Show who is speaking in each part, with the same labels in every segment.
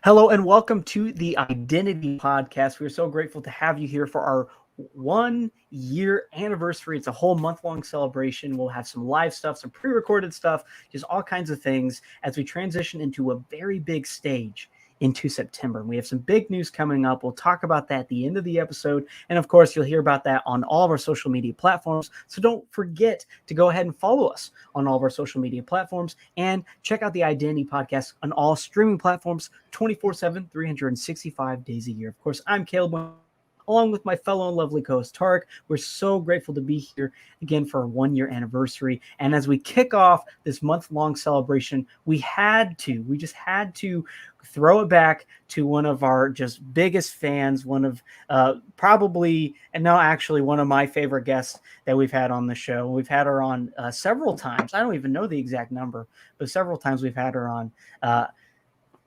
Speaker 1: Hello and welcome to the Identity Podcast. We're so grateful to have you here for our 1 year anniversary. It's a whole month-long celebration. We'll have some live stuff, some pre-recorded stuff, just all kinds of things as we transition into a very big stage into September. And we have some big news coming up. We'll talk about that at the end of the episode. And of course, you'll hear about that on all of our social media platforms. So don't forget to go ahead and follow us on all of our social media platforms and check out the Identity Podcast on all streaming platforms 24/7, 365 days a year. Of course, I'm Caleb, along with my fellow and lovely co-host Tarik. We're so grateful to be here again for our 1 year anniversary. And as we kick off this month-long celebration, we just had to throw it back to one of our just biggest fans, one of actually one of my favorite guests that we've had on the show. We've had her on several times. I don't even know the exact number, but several times we've had her on.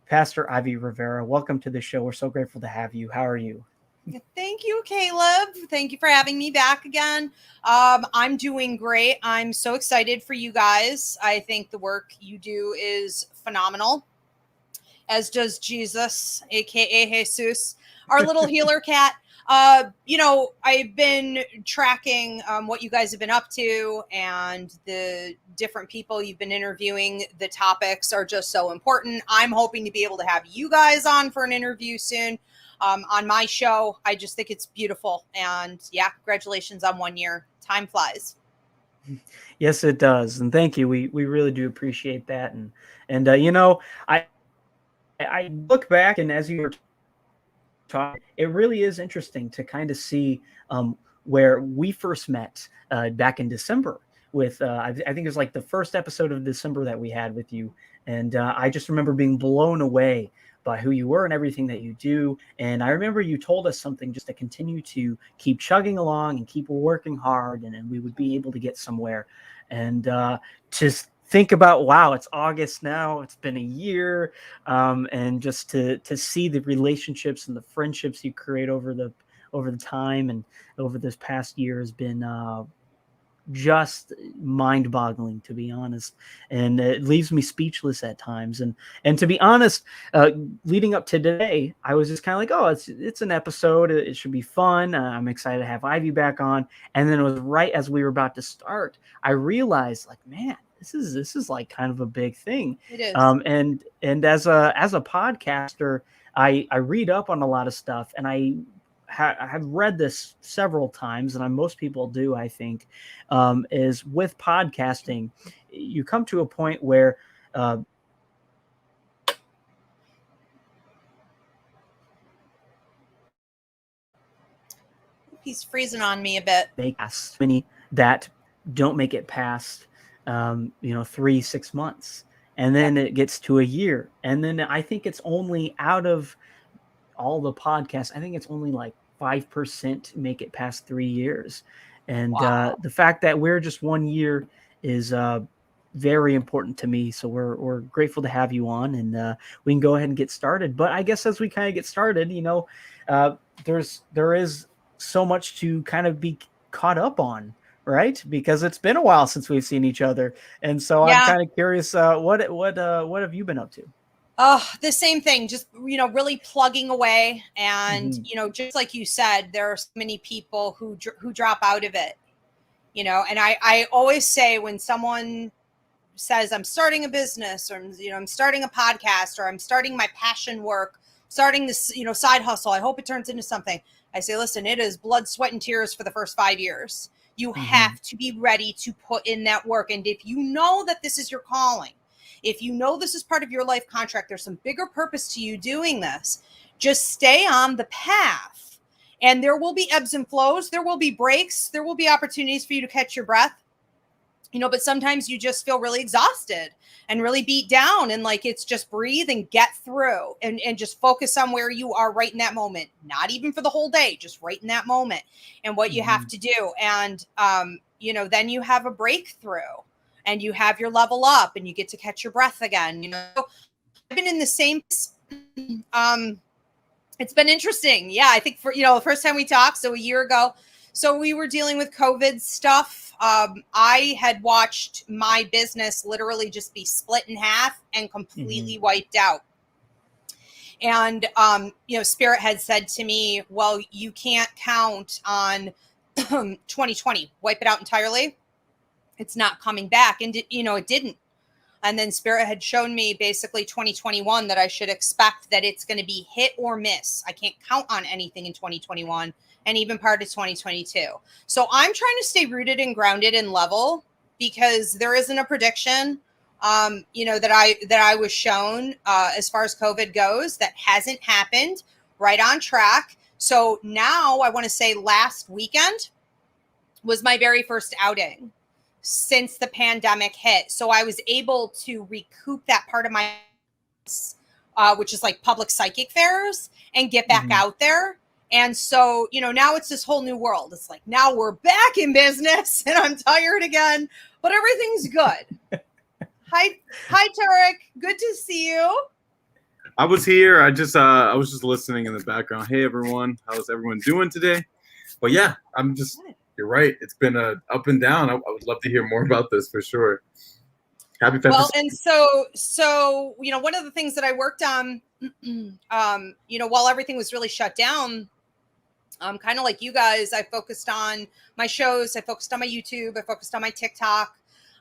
Speaker 1: Pastor Ivy Rivera, welcome to the show. We're so grateful to have you. How are you?
Speaker 2: Thank you, Caleb. Thank you for having me back again. I'm doing great. I'm so excited for you guys. I think the work you do is phenomenal, as does Jesus, aka Jesus, our little healer cat. I've been tracking what you guys have been up to and the different people you've been interviewing. The topics are just so important. I'm hoping to be able to have you guys on for an interview soon. On my show. I just think it's beautiful. And yeah, congratulations on 1 year. Time flies.
Speaker 1: Yes, it does. And thank you. We really do appreciate that. And I look back, and as you were talking, it really is interesting to kind of see where we first met back in December with, I think it was like the first episode of December that we had with you. And I just remember being blown away by who you were and everything that you do. And I remember you told us something just to continue to keep chugging along and keep working hard, and we would be able to get somewhere. And just think about, wow, it's August now. It's been a year. And just to see the relationships and the friendships you create over the time and over this past year has been just mind-boggling, to be honest, and it leaves me speechless at times. And to be honest, leading up to today, I was just kind of like, oh, it's an episode, it should be fun. I'm excited to have Ivy back on. And then it was right as we were about to start, I realized, like, man, this is like kind of a big thing.
Speaker 2: It is.
Speaker 1: And as a podcaster, I read up on a lot of stuff, and I have read this several times, and most people do, I think, is with podcasting, you come to a point where
Speaker 2: he's freezing on me a bit.
Speaker 1: Many that don't make it past 3-6 months, and then it gets to a year, and then I think it's only out of all the podcasts, I think it's only like 5% make it past 3 years. And
Speaker 2: Wow.
Speaker 1: The fact that we're just 1 year is very important to me. So we're grateful to have you on, and we can go ahead and get started. But I guess as we kind of get started, there is so much to kind of be caught up on, right? Because it's been a while since we've seen each other. And so I'm kind of curious, what have you been up to?
Speaker 2: Oh, the same thing, just, really plugging away. And, just like you said, there are so many people who drop out of it, and I always say, when someone says I'm starting a business, or, I'm starting a podcast, or I'm starting my passion work, starting this, side hustle, I hope it turns into something. I say, listen, it is blood, sweat, and tears for the first 5 years. You have to be ready to put in that work. And if you know that this is your calling, if you know this is part of your life contract, there's some bigger purpose to you doing this, just stay on the path. And there will be ebbs and flows. There will be breaks. There will be opportunities for you to catch your breath. But sometimes you just feel really exhausted and really beat down, and like, it's just breathe and get through, and just focus on where you are right in that moment, not even for the whole day, just right in that moment and what you have to do. And, then you have a breakthrough, and you have your level up, and you get to catch your breath again. I've been in the same, it's been interesting. Yeah. I think for, the first time we talked, so a year ago, so we were dealing with COVID stuff. I had watched my business literally just be split in half and completely wiped out. And, Spirit had said to me, well, you can't count on 2020, wipe it out entirely. It's not coming back. And, it didn't. And then Spirit had shown me basically 2021 that I should expect that it's going to be hit or miss. I can't count on anything in 2021 and even part of 2022. So I'm trying to stay rooted and grounded and level, because there isn't a prediction, that I was shown as far as COVID goes that hasn't happened. Right on track. So now I want to say last weekend was my very first outing since the pandemic hit. So I was able to recoup that part of my, which is like public psychic fairs, and get back out there. And so, now it's this whole new world. It's like, now we're back in business and I'm tired again, but everything's good. Hi, Tarik. Good to see you.
Speaker 3: I was here. I was just listening in the background. Hey, everyone. How's everyone doing today? But yeah, you're right. It's been up and down. I would love to hear more about this for sure. Happy Festival.
Speaker 2: Well, and so, one of the things that I worked on, while everything was really shut down, kind of like you guys, I focused on my shows. I focused on my YouTube. I focused on my TikTok.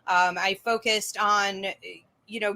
Speaker 2: I focused on,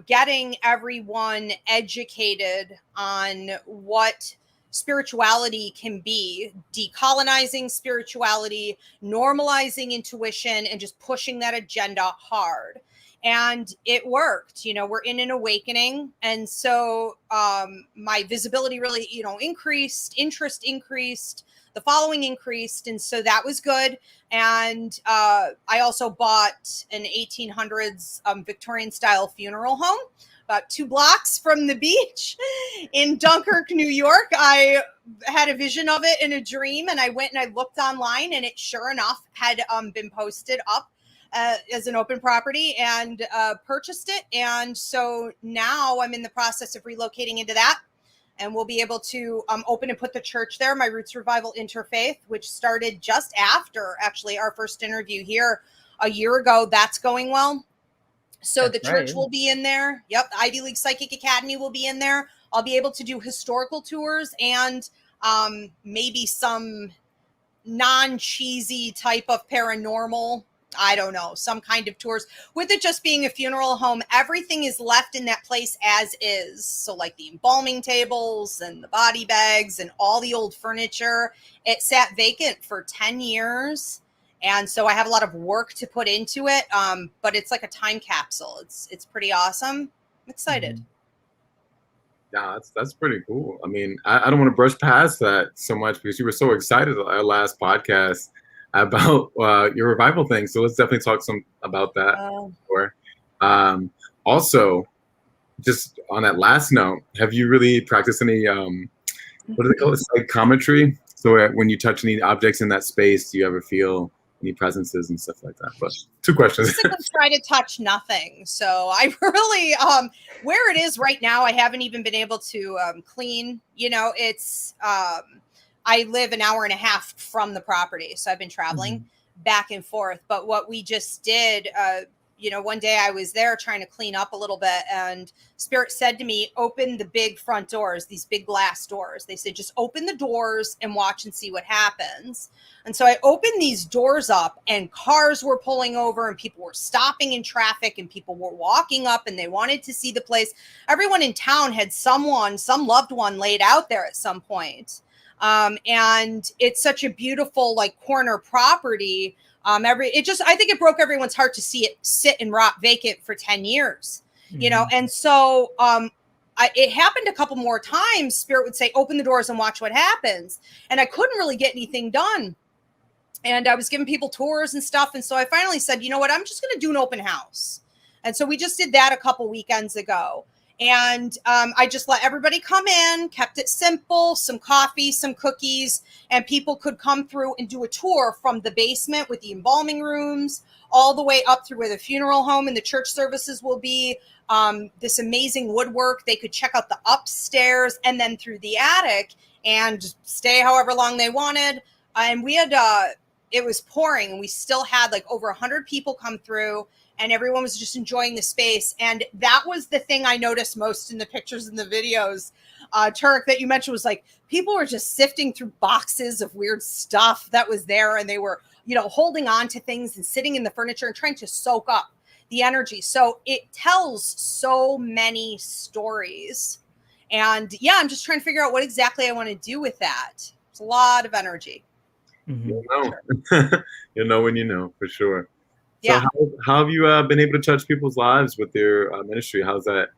Speaker 2: getting everyone educated on what spirituality can be, decolonizing spirituality, normalizing intuition, and just pushing that agenda hard. And it worked. We're in an awakening. And so my visibility really, increased, interest increased, the following increased. And so that was good. And I also bought an 1800s Victorian style funeral home about 2 blocks from the beach in Dunkirk, New York. I had a vision of it in a dream, and I went and I looked online, and it sure enough had been posted up as an open property, and purchased it. And so now I'm in the process of relocating into that, and we'll be able to open and put the church there, my Roots Revival Interfaith, which started just after actually our first interview here a year ago. That's going well. So the church will be in there. Yep. The Ivy League Psychic Academy will be in there. I'll be able to do historical tours and maybe some non-cheesy type of paranormal, I don't know, some kind of tours. With it just being a funeral home, everything is left in that place as is. So like the embalming tables and the body bags and all the old furniture, it sat vacant for 10 years. And so I have a lot of work to put into it, but it's like a time capsule. It's pretty awesome. I'm excited.
Speaker 3: Yeah, that's pretty cool. I mean, I don't want to brush past that so much because you were so excited at our last podcast about your revival thing. So let's definitely talk some about that. Also, just on that last note, have you really practiced any what do they call it, psychometry? So when you touch any objects in that space, do you ever feel any presences and stuff like that? But 2 questions.
Speaker 2: I try to touch nothing. So I really, where it is right now, I haven't even been able to clean. It's, I live an hour and a half from the property. So I've been traveling back and forth. But what we just did, one day I was there trying to clean up a little bit, and Spirit said to me, open the big front doors, these big glass doors. They said, just open the doors and watch and see what happens. And so I opened these doors up, and cars were pulling over, and people were stopping in traffic, and people were walking up, and they wanted to see the place. Everyone in town had some loved one laid out there at some point. And it's such a beautiful, like, corner property. I think it broke everyone's heart to see it sit and rot vacant for 10 years, and so, it happened a couple more times. Spirit would say, open the doors and watch what happens. And I couldn't really get anything done. And I was giving people tours and stuff. And so I finally said, you know what, I'm just going to do an open house. And so we just did that a couple weekends ago. And I just let everybody come in, kept it simple, some coffee, some cookies, and people could come through and do a tour from the basement with the embalming rooms all the way up through where the funeral home and the church services will be. This amazing woodwork. They could check out the upstairs and then through the attic and stay however long they wanted. And we had, it was pouring, and we still had like over 100 people come through. and everyone was just enjoying the space. And that was the thing I noticed most in the pictures and the videos, Tarik, that you mentioned, was like people were just sifting through boxes of weird stuff that was there, and they were, holding on to things and sitting in the furniture and trying to soak up the energy. So it tells so many stories. And yeah, I'm just trying to figure out what exactly I want to do with that. It's a lot of energy.
Speaker 3: You'll know. You'll know when you know, for sure. So
Speaker 2: Yeah.
Speaker 3: how have you been able to touch people's lives with your ministry? How's that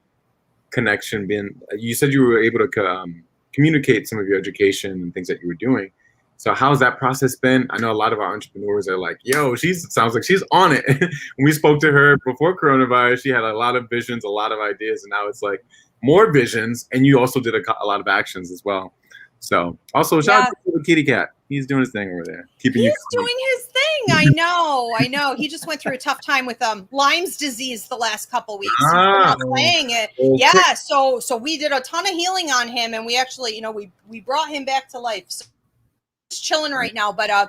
Speaker 3: connection been? You said you were able to communicate some of your education and things that you were doing. So how's that process been? I know a lot of our entrepreneurs are like, yo, sounds like she's on it. When we spoke to her before coronavirus, she had a lot of visions, a lot of ideas, and now it's like more visions, and you also did a lot of actions as well. So also shout out to the kitty cat. He's doing his thing over there.
Speaker 2: He's doing his thing. I know. He just went through a tough time with Lyme's disease the last couple weeks. He's been out playing it. Okay. Yeah. So we did a ton of healing on him, and we actually, we brought him back to life. So he's chilling right now, but I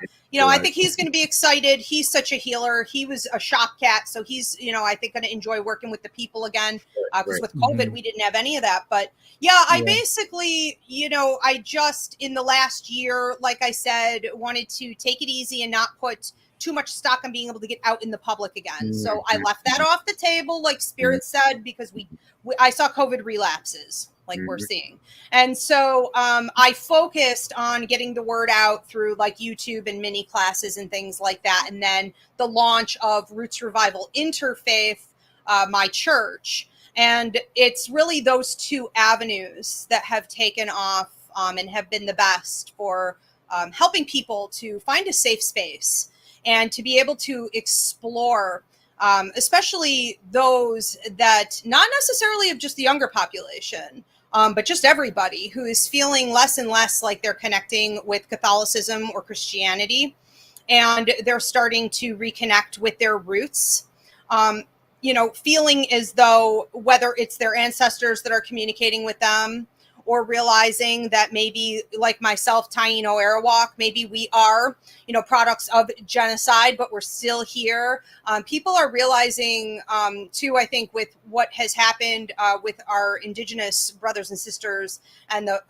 Speaker 2: think he's going to be excited. He's such a healer. He was a shop cat, so he's, I think, going to enjoy working with the people again, because with COVID we didn't have any of that. But I basically, I just in the last year, like I said, wanted to take it easy and not put too much stock on being able to get out in the public again. So I left that off the table, like Spirit said, because I saw COVID relapses, like we're seeing. And so I focused on getting the word out through like YouTube and mini classes and things like that. And then the launch of Roots Revival Interfaith, my church. And it's really those two avenues that have taken off and have been the best for helping people to find a safe space and to be able to explore, especially those that not necessarily of just the younger population, but just everybody who is feeling less and less like they're connecting with Catholicism or Christianity, and they're starting to reconnect with their roots, feeling as though whether it's their ancestors that are communicating with them, or realizing that maybe like myself, Taino Arawak, maybe we are, products of genocide, but we're still here. People are realizing too, I think, with what has happened with our Indigenous brothers and sisters and the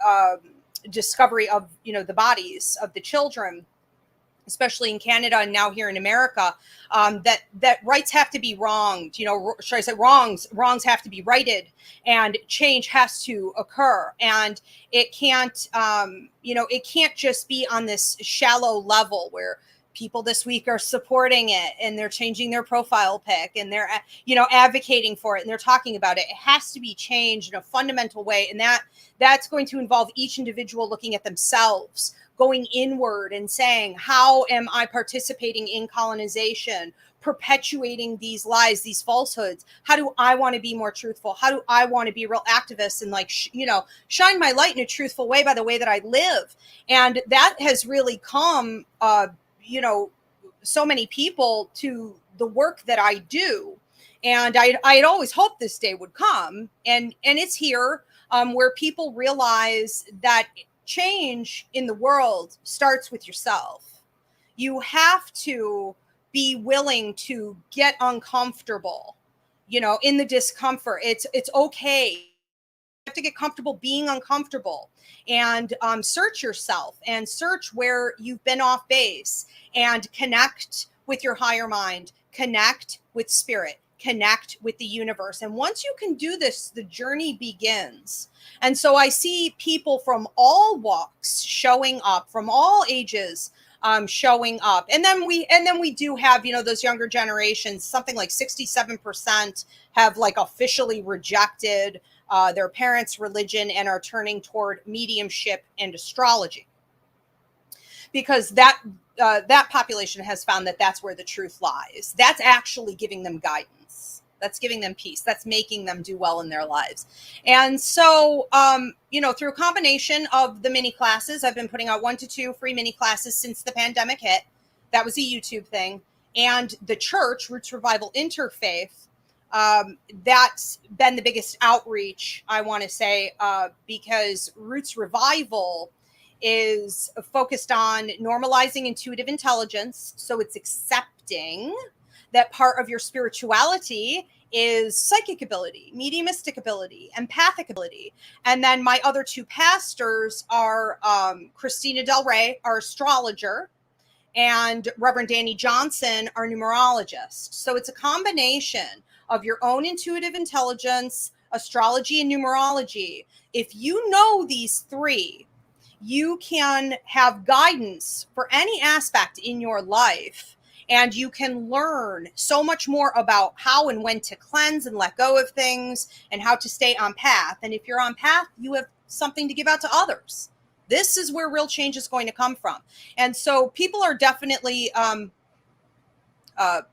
Speaker 2: discovery of, the bodies of the children, especially in Canada and now here in America, that rights have to be wronged. Should I say wrongs have to be righted, and change has to occur. And it can't, it can't just be on this shallow level where people this week are supporting it and they're changing their profile pic and they're, advocating for it and they're talking about it. It has to be changed in a fundamental way. And that's going to involve each individual looking at themselves, going inward and saying, how am I participating in colonization, perpetuating these lies, these falsehoods? How do I want to be more truthful? How do I want to be a real activist and shine my light in a truthful way by the way that I live? And that has really come, so many people to the work that I do. And I had always hoped this day would come, and it's here, where people realize that change in the world starts with yourself. You have to be willing to get uncomfortable, in the discomfort. It's okay. You have to get comfortable being uncomfortable, and search yourself and search where you've been off base and connect with your higher mind, connect with spirit, connect with the universe. And once you can do this, the journey begins. And so I see people from all walks showing up, from all ages showing up. And then we do have, those younger generations, something like 67% have like officially rejected their parents' religion and are turning toward mediumship and astrology, because that population has found that that's where the truth lies. That's actually giving them guidance. That's giving them peace. That's making them do well in their lives. And so, through a combination of the mini classes, I've been putting out 1 to 2 free mini classes since the pandemic hit. That was a YouTube thing. And the church, Roots Revival Interfaith, that's been the biggest outreach, I want to say, because Roots Revival is focused on normalizing intuitive intelligence. So it's accepting that part of your spirituality is psychic ability, mediumistic ability, empathic ability. And then my other two pastors are Christina Del Rey, our astrologer, and Reverend Danny Johnson, our numerologist. So it's a combination of your own intuitive intelligence, astrology, and numerology. If you know these three, you can have guidance for any aspect in your life, and you can learn so much more about how and when to cleanse and let go of things and how to stay on path. And if you're on path, you have something to give out to others. This is where real change is going to come from. And so people are definitely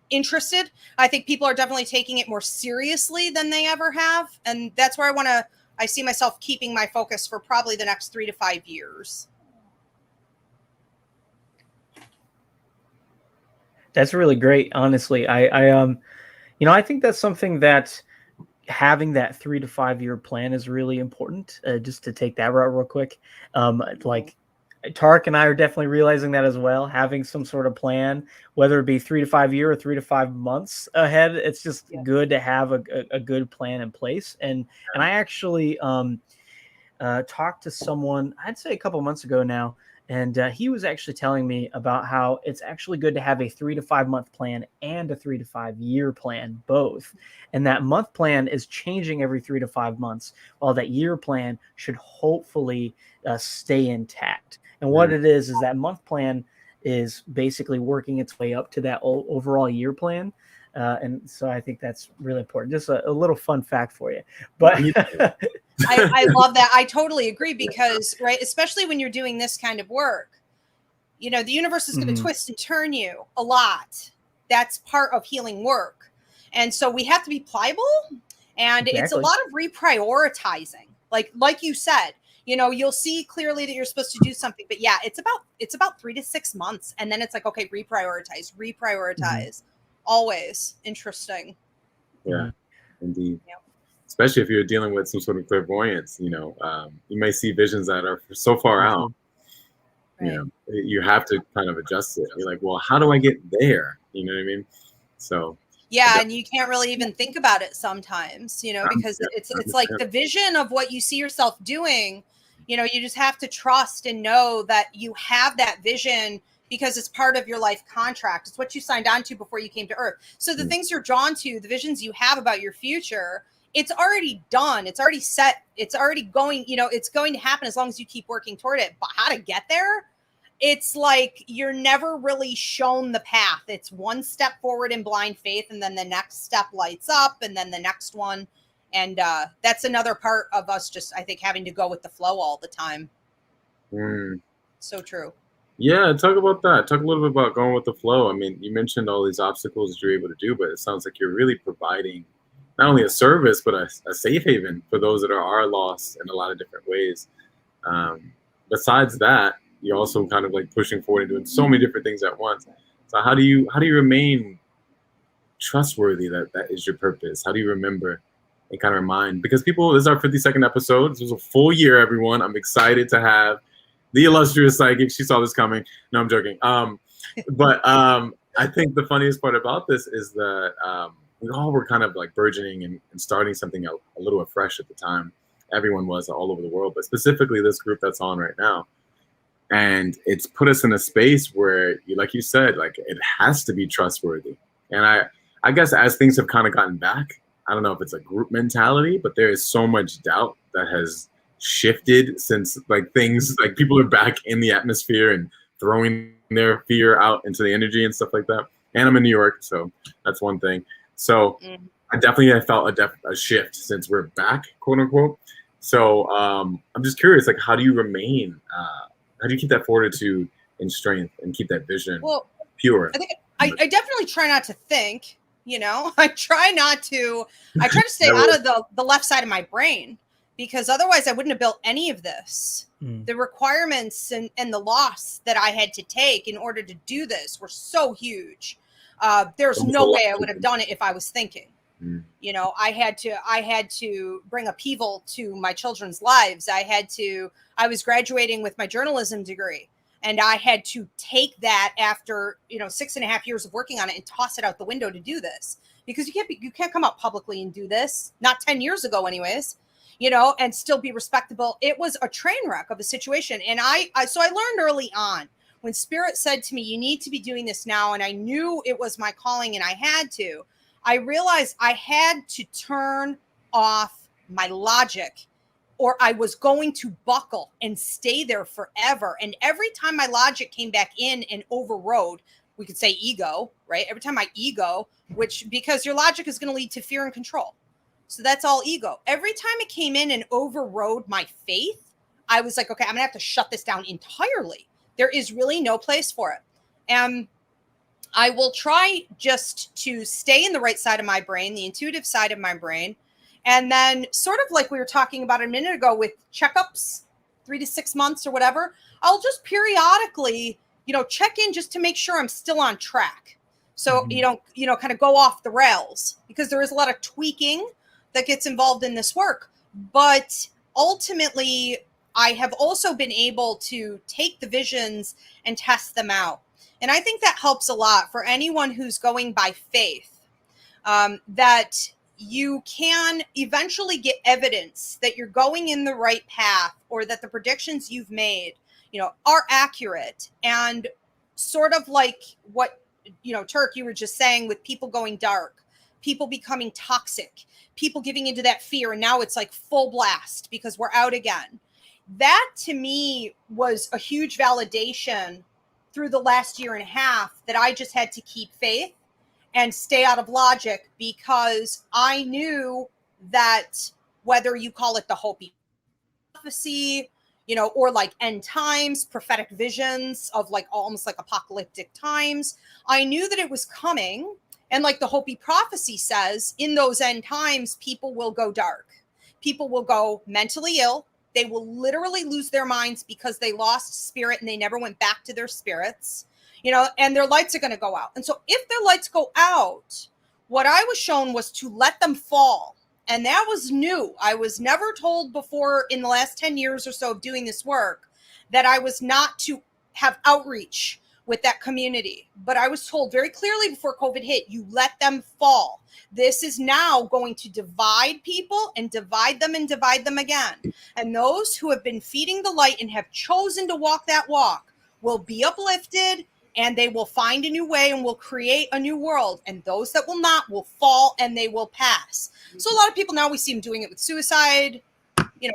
Speaker 2: interested. I think people are definitely taking it more seriously than they ever have. And that's where I see myself keeping my focus for probably the next 3 to 5 years.
Speaker 1: That's really great. Honestly, I think that's something that having that 3 to 5 year plan is really important. Just to take that route real quick. Like Tarik and I are definitely realizing that as well. Having some sort of plan, whether it be 3 to 5 year or 3 to 5 months ahead, it's just good to have a good plan in place. And I actually talked to someone, I'd say a couple months ago now, and he was actually telling me about how it's actually good to have a 3 to 5 month plan and a 3 to 5 year plan, both. And that month plan is changing every 3 to 5 months, while that year plan should hopefully stay intact. And what it is that month plan is basically working its way up to that overall year plan. And so I think that's really important. Just a little fun fact for you. But
Speaker 2: I love that. I totally agree because, right, especially when you're doing this kind of work, the universe is going to twist and turn you a lot. That's part of healing work. And so we have to be pliable, and it's a lot of reprioritizing. Like you said, you'll see clearly that you're supposed to do something, but yeah, it's about 3 to 6 months. And then it's like, okay, reprioritize. Always interesting.
Speaker 3: Yeah, indeed. Yeah. Especially if you're dealing with some sort of clairvoyance, you may see visions that are so far out. Right. You have to kind of adjust it. You're like, well, how do I get there? You know what I mean? So
Speaker 2: yeah, and you can't really even think about it sometimes, because it's like the vision of what you see yourself doing. You just have to trust and know that you have that vision because it's part of your life contract. It's what you signed on to before you came to Earth. So the things you're drawn to, the visions you have about your future, it's already done. It's already set. It's already going, it's going to happen as long as you keep working toward it. But how to get there? It's like you're never really shown the path. It's one step forward in blind faith, and then the next step lights up, and then the next one. And that's another part of us just, I think, having to go with the flow all the time. So true.
Speaker 3: Yeah, talk about that. Talk a little bit about going with the flow. I mean, you mentioned all these obstacles that you're able to do, but it sounds like you're really providing not only a service, but a safe haven for those that are lost in a lot of different ways. Besides that, you're also kind of like pushing forward and doing so many different things at once. So how do you remain trustworthy that is your purpose? How do you remember and kind of remind? Because this is our 52nd episode. This was a full year, everyone. I'm excited to have the illustrious psychic. She saw this coming. No, I'm joking. But I think the funniest part about this is that we all were kind of like burgeoning and starting something a little afresh at the time. Everyone was all over the world, but specifically this group that's on right now. And it's put us in a space where, like you said, like it has to be trustworthy. And I guess as things have kind of gotten back, I don't know if it's a group mentality, but there is so much doubt that has shifted since like things like people are back in the atmosphere and throwing their fear out into the energy and stuff like that. And I'm in New York, so that's one thing. So I definitely have felt a shift since we're back, quote unquote. So I'm just curious, like, how do you remain? How do you keep that fortitude and strength and keep that vision pure?
Speaker 2: I think I definitely try not to think. I try to stay out of the left side of my brain, because otherwise I wouldn't have built any of this. The requirements and the loss that I had to take in order to do this were so huge. There's no way I would have done it if I was thinking. I had to bring upheaval to my children's lives. I was graduating with my journalism degree. And I had to take that after, 6.5 years of working on it and toss it out the window to do this, because you can't come out publicly and do this. Not 10 years ago anyways, and still be respectable. It was a train wreck of a situation. And so I learned early on, when Spirit said to me, you need to be doing this now, and I knew it was my calling and I had to, I realized I had to turn off my logic, or I was going to buckle and stay there forever. And every time my logic came back in and overrode, we could say ego, right? Every time my ego, because your logic is going to lead to fear and control. So that's all ego. Every time it came in and overrode my faith, I was like, okay, I'm going to have to shut this down entirely. There is really no place for it. And I will try just to stay in the right side of my brain, the intuitive side of my brain. And then, sort of like we were talking about a minute ago with checkups, 3 to 6 months or whatever, I'll just periodically, check in just to make sure I'm still on track. So you don't, kind of go off the rails, because there is a lot of tweaking that gets involved in this work. But ultimately, I have also been able to take the visions and test them out. And I think that helps a lot for anyone who's going by faith, that you can eventually get evidence that you're going in the right path, or that the predictions you've made, are accurate. And sort of like what, Turk, you were just saying with people going dark, people becoming toxic, people giving into that fear. And now it's like full blast because we're out again. That to me was a huge validation through the last year and a half, that I just had to keep faith and stay out of logic, because I knew that whether you call it the Hopi prophecy, or like end times, prophetic visions of like almost like apocalyptic times, I knew that it was coming. And like the Hopi prophecy says, in those end times, people will go dark. People will go mentally ill. They will literally lose their minds because they lost spirit and they never went back to their spirits, and their lights are going to go out. And so if their lights go out, what I was shown was to let them fall. And that was new. I was never told before in the last 10 years or so of doing this work that I was not to have outreach with that community. But I was told very clearly before COVID hit, you let them fall. This is now going to divide people and divide them again. And those who have been feeding the light and have chosen to walk that walk will be uplifted, and they will find a new way and will create a new world. And those that will not will fall and they will pass. So a lot of people now, we see them doing it with suicide,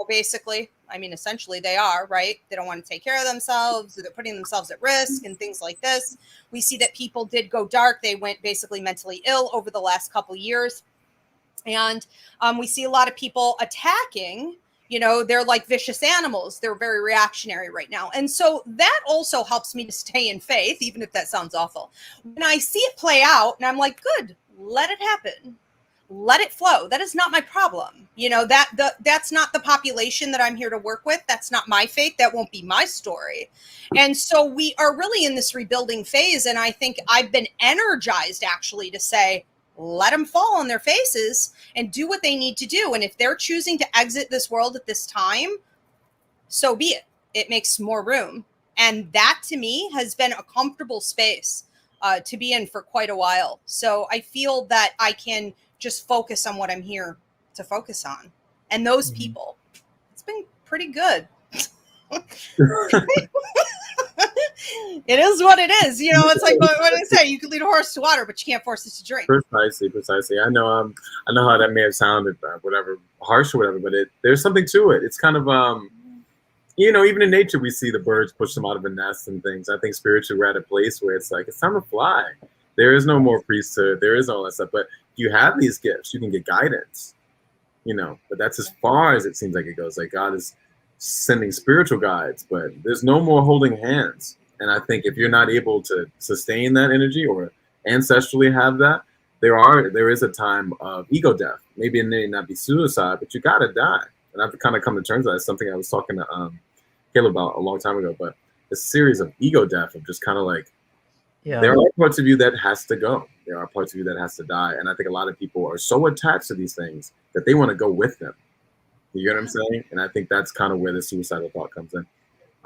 Speaker 2: basically. I mean, essentially they are, right? They don't want to take care of themselves. They're putting themselves at risk and things like this. We see that people did go dark. They went basically mentally ill over the last couple of years. And we see a lot of people attacking, they're like vicious animals. They're very reactionary right now. And so that also helps me to stay in faith, even if that sounds awful. When I see it play out and I'm like, good, let it happen. Let it flow. That is not my problem. That's not the population that I'm here to work with. That's not my fate. That won't be my story. And so we are really in this rebuilding phase. And I think I've been energized actually to say, let them fall on their faces and do what they need to do. And if they're choosing to exit this world at this time, so be it. It makes more room. And that to me has been a comfortable space to be in for quite a while. So I feel that I can just focus on what I'm here to focus on. And those people, it's been pretty good. It is what it is. It's like what I say, you can lead a horse to water, but you can't force it to drink.
Speaker 3: Precisely. I know how that may have sounded, whatever, harsh or whatever, but there's something to it. It's kind of, even in nature, we see the birds push them out of a nest and things. I think spiritually, we're at a place where it's like, it's time to fly. There is no more priesthood. There is all that stuff. But you have these gifts. You can get guidance, but that's as far as it seems like it goes. Like God is sending spiritual guides, but there's no more holding hands. And I think if you're not able to sustain that energy or ancestrally have that, there is a time of ego death. Maybe it may not be suicide, but you gotta die. And I've kind of come to terms with that. It's something I was talking to Caleb about a long time ago, but a series of ego death of just kind of like, there are parts of you that has to go. There are parts of you that has to die. And I think a lot of people are so attached to these things that they want to go with them. You get what I'm saying? And I think that's kind of where the suicidal thought comes in.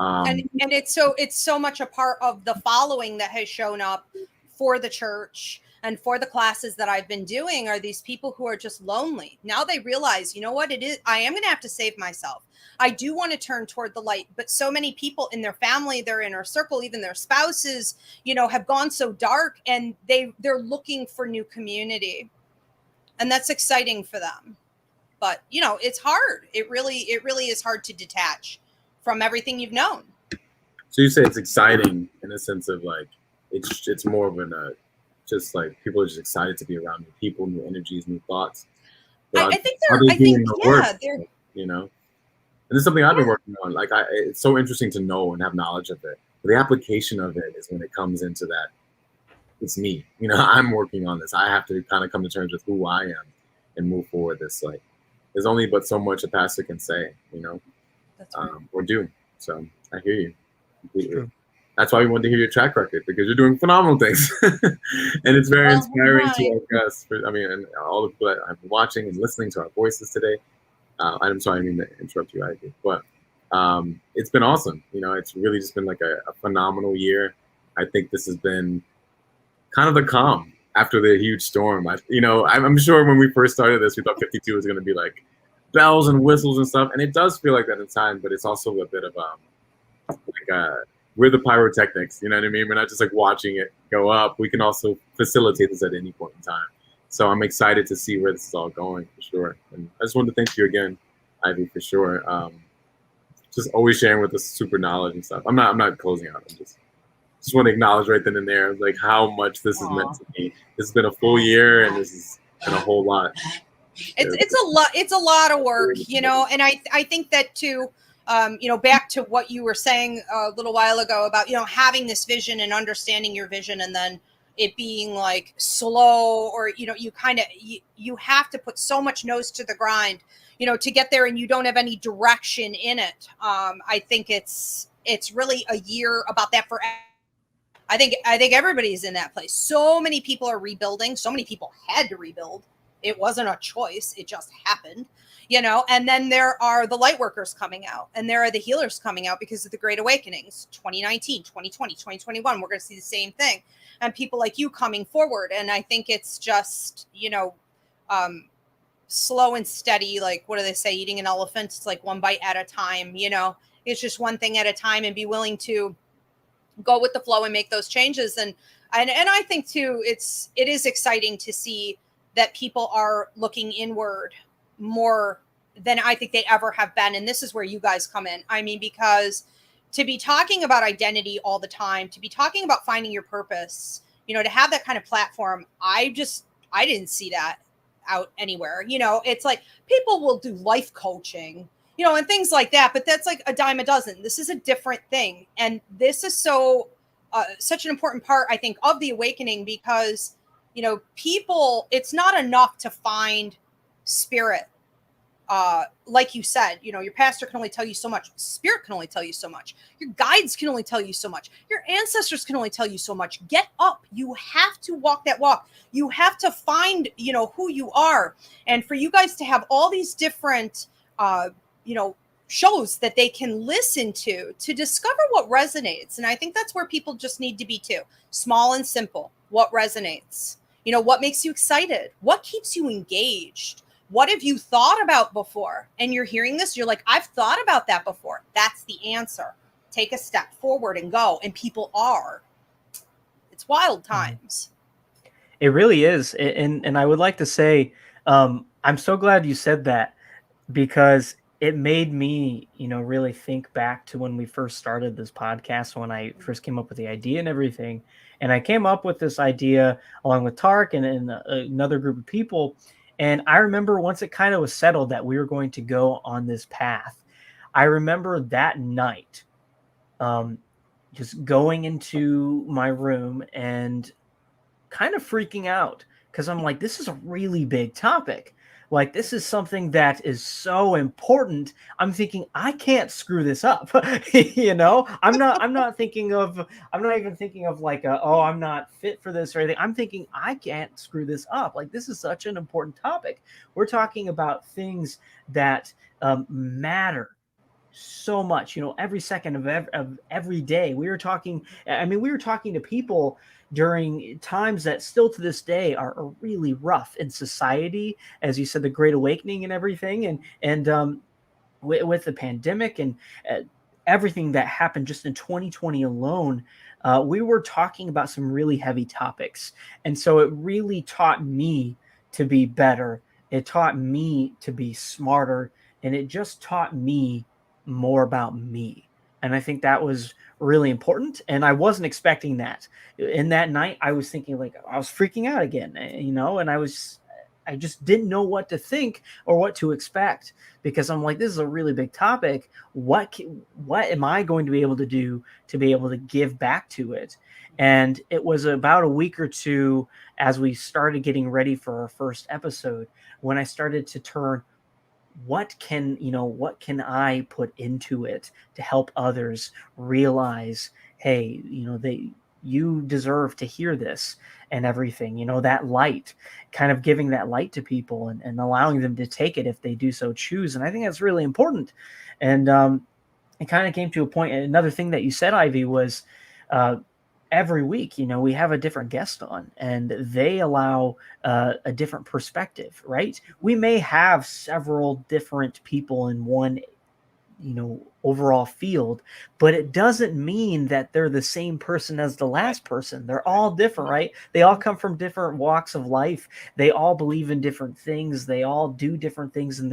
Speaker 2: And it's so much a part of the following that has shown up for the church and for the classes that I've been doing are these people who are just lonely. Now they realize, you know what it is? I am going to have to save myself. I do want to turn toward the light, but so many people in their family, their inner circle, even their spouses, have gone so dark, and they're looking for new community, and that's exciting for them. But it's hard. It really is hard to detach from everything you've known.
Speaker 3: So you say it's exciting in the sense of like it's more of just like people are just excited to be around new people, new energies, new thoughts.
Speaker 2: I think they're
Speaker 3: And it's something I've been working on. Like it's so interesting to know and have knowledge of it. But the application of it is when it comes into that. It's me. I'm working on this. I have to kind of come to terms with who I am and move forward. This like there's only but so much a pastor can say,
Speaker 2: That's right.
Speaker 3: Or do. So I hear you completely. That's why we wanted to hear your track record, because you're doing phenomenal things, and it's very inspiring to our guests. And all the people that have been watching and listening to our voices today. I'm sorry, I didn't mean to interrupt you, Ivy, but it's been awesome. It's really just been like a phenomenal year. I think this has been kind of the calm after the huge storm. I'm sure when we first started this, we thought 52 was going to be like bells and whistles and stuff, and it does feel like that in time, but it's also a bit of we're the pyrotechnics, you know what I mean? We're not just like watching it go up. We can also facilitate this at any point in time. So I'm excited to see where this is all going, for sure. And I just wanted to thank you again, Ivy, for sure. Just always sharing with us super knowledge and stuff. I'm not closing out. I'm just want to acknowledge right then and there, like how much this has meant to me. This has been a full year, and this has been a whole lot.
Speaker 2: It's a lot of work, and I think that too. Back to what you were saying a little while ago about, having this vision and understanding your vision, and then it being like slow, or, you have to put so much nose to the grind, to get there, and you don't have any direction in it. I think it's really a year about that for I think everybody's in that place. So many people are rebuilding. So many people had to rebuild. It wasn't a choice. It just happened, and then there are the light workers coming out, and there are the healers coming out because of the Great Awakenings, 2019, 2020, 2021. We're going to see the same thing, and people like you coming forward. And I think it's just, slow and steady. Like, what do they say? Eating an elephant. It's like one bite at a time, it's just one thing at a time, and be willing to go with the flow and make those changes. And I think too, it is exciting to see that people are looking inward more than I think they ever have been. And this is where you guys come in. I mean, because to be talking about identity all the time, to be talking about finding your purpose, to have that kind of platform, I didn't see that out anywhere. It's like people will do life coaching, and things like that, but that's like a dime a dozen. This is a different thing. And this is such an important part, I think, of the awakening, because people, it's not enough to find spirit. Like you said, your pastor can only tell you so much. Spirit can only tell you so much. Your guides can only tell you so much. Your ancestors can only tell you so much. Get up. You have to walk that walk. You have to find, who you are. And for you guys to have all these different, shows that they can listen to discover what resonates. And I think that's where people just need to be too. Small and simple. What resonates? What makes you excited? What keeps you engaged? What have you thought about before? And you're hearing this, you're like, I've thought about that before. That's the answer. Take a step forward and go. And people are. It's wild times.
Speaker 1: It really is. And I would like to say, I'm so glad you said that, because it made me, really think back to when we first started this podcast, when I first came up with the idea and everything. And I came up with this idea along with Tarik and another group of people. And I remember once it kind of was settled that we were going to go on this path, I remember that night just going into my room and kind of freaking out, because I'm like, this is a really big topic. Like, this is something that is so important. I'm thinking, I can't screw this up. I'm not thinking of, I'm not even thinking of like, I'm not fit for this or anything. I'm thinking, I can't screw this up. Like, this is such an important topic. We're talking about things that matter so much, every second of every day. We were talking to people during times that still to this day are really rough in society, as you said, the Great Awakening and everything, and with the pandemic and everything that happened just in 2020 alone. We were talking about some really heavy topics, and so it really taught me to be better. It taught me to be smarter, and it just taught me more about me. And I think that was really important. And I wasn't expecting that. In that night, I was thinking, like, I was freaking out again, and I just didn't know what to think or what to expect, because I'm like, this is a really big topic. What am I going to be able to do to be able to give back to it? And it was about a week or two as we started getting ready for our first episode when I started to turn, what can I put into it to help others realize, hey, you deserve to hear this and everything, that light, kind of giving that light to people, and allowing them to take it if they do so choose. And I think that's really important. And it kind of came to a point. Another thing that you said, Ivy, was every week, we have a different guest on, and they allow a different perspective, right? We may have several different people in one, overall field, but it doesn't mean that they're the same person as the last person. They're all different, right? They all come from different walks of life. They all believe in different things. They all do different things in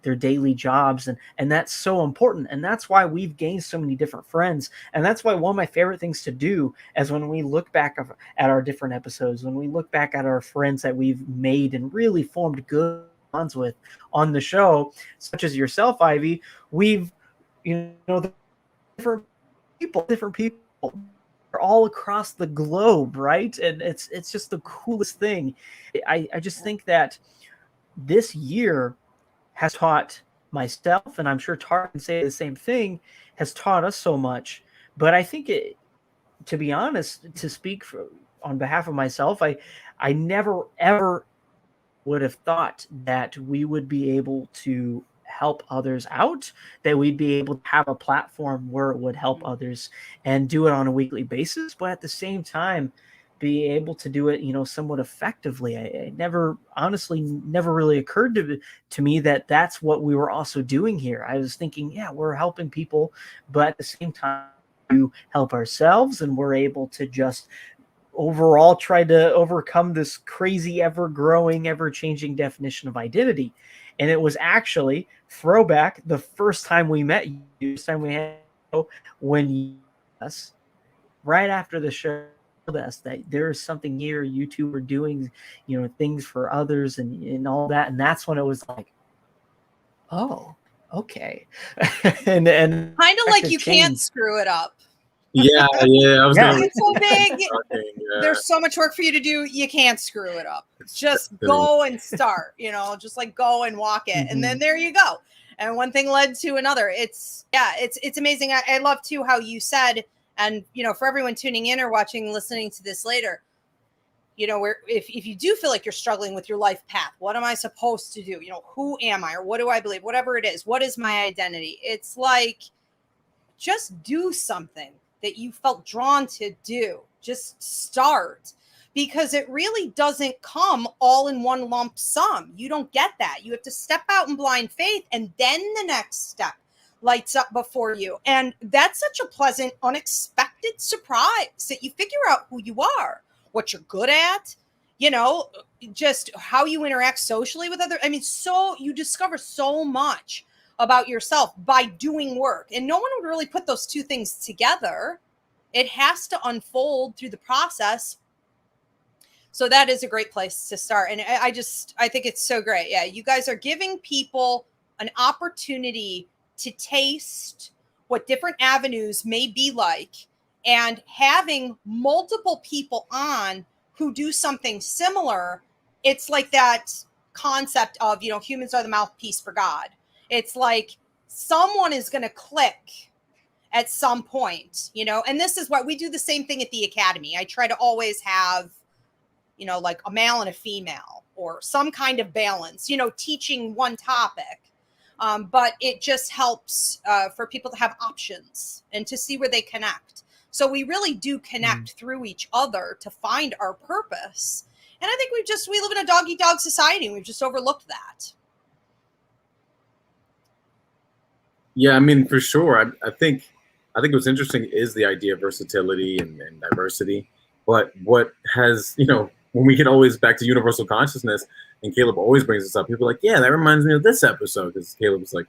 Speaker 1: their daily jobs. And that's so important. And that's why we've gained so many different friends. And that's why one of my favorite things to do is when we look back at our different episodes, when we look back at our friends that we've made and really formed good bonds with on the show, such as yourself, Ivy, we've, different people are all across the globe, right? And it's just the coolest thing. I just think that this year has taught myself, and I'm sure Tarik can say the same thing, has taught us so much. But I think to be honest, to speak on behalf of myself, I never ever would have thought that we would be able to help others out, that we'd be able to have a platform where it would help others and do it on a weekly basis, but at the same time be able to do it, somewhat effectively. I never, honestly, never really occurred to me that that's what we were also doing here. I was thinking, yeah, we're helping people, but at the same time to help ourselves, and we're able to just overall try to overcome this crazy, ever-growing, ever-changing definition of identity. And it was actually throwback the first time we met you, first time we had when you us right after the show told us that there is something here, you two were doing, things for others and all that. And that's when it was like, oh, okay. and
Speaker 2: Kind of like you can't screw it up.
Speaker 3: Yeah. I was gonna.
Speaker 2: It's so big.
Speaker 3: Yeah.
Speaker 2: There's so much work for you to do. You can't screw it up. Just go and start. Just like go and walk it, and then there you go. And one thing led to another. It's amazing. I love too how you said, and for everyone tuning in or watching, listening to this later, where if you do feel like you're struggling with your life path, what am I supposed to do? Who am I, or what do I believe? Whatever it is, what is my identity? It's like, just do something that you felt drawn to do. Just start, because it really doesn't come all in one lump sum. You don't get that. You have to step out in blind faith, and then the next step lights up before you. And that's such a pleasant, unexpected surprise that you figure out who you are, what you're good at, just how you interact socially with other. So you discover so much about yourself by doing work, and no one would really put those two things together. It has to unfold through the process. So that is a great place to start. And I think it's so great. Yeah. You guys are giving people an opportunity to taste what different avenues may be like, and having multiple people on who do something similar. It's like that concept of, humans are the mouthpiece for God. It's like someone is going to click at some point, and this is why we do the same thing at the Academy. I try to always have, like a male and a female, or some kind of balance, teaching one topic. But it just helps for people to have options and to see where they connect. So we really do connect through each other to find our purpose. And I think we live in a dog eat dog society, and we've just overlooked that.
Speaker 3: Yeah, I mean, for sure. I think what's interesting is the idea of versatility and diversity. But what has, when we get always back to universal consciousness, and Caleb always brings this up, people are like, yeah, that reminds me of this episode, because Caleb's like,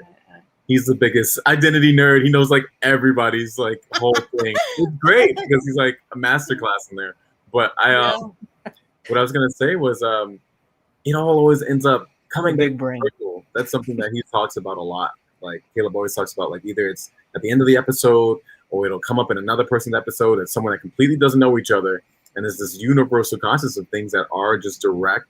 Speaker 3: he's the biggest identity nerd. He knows like everybody's like whole thing. It's great because he's like a masterclass in there. But what I was gonna say was, it all always ends up coming
Speaker 1: big brain.
Speaker 3: That's something that he talks about a lot. Like Caleb always talks about, like either it's at the end of the episode or it'll come up in another person's episode. It's someone that completely doesn't know each other, and there's this universal consciousness of things that are just direct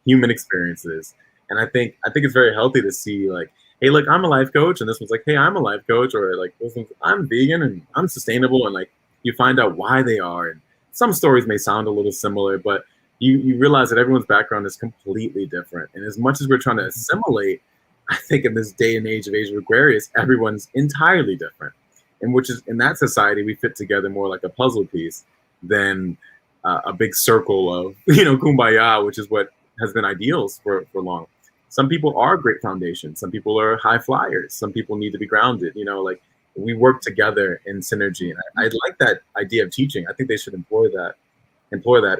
Speaker 3: human experiences. And I think it's very healthy to see like, hey, look, I'm a life coach, and this one's like, hey, I'm a life coach, or like this one's, I'm vegan and I'm sustainable, and like you find out why they are. And some stories may sound a little similar, but you realize that everyone's background is completely different. And as much as we're trying to assimilate, I think in this day and age of Age of Aquarius, everyone's entirely different. And which is, in that society, we fit together more like a puzzle piece than a big circle of, kumbaya, which is what has been ideals for long. Some people are great foundations. Some people are high flyers. Some people need to be grounded. Like we work together in synergy. And I like that idea of teaching. I think they should employ that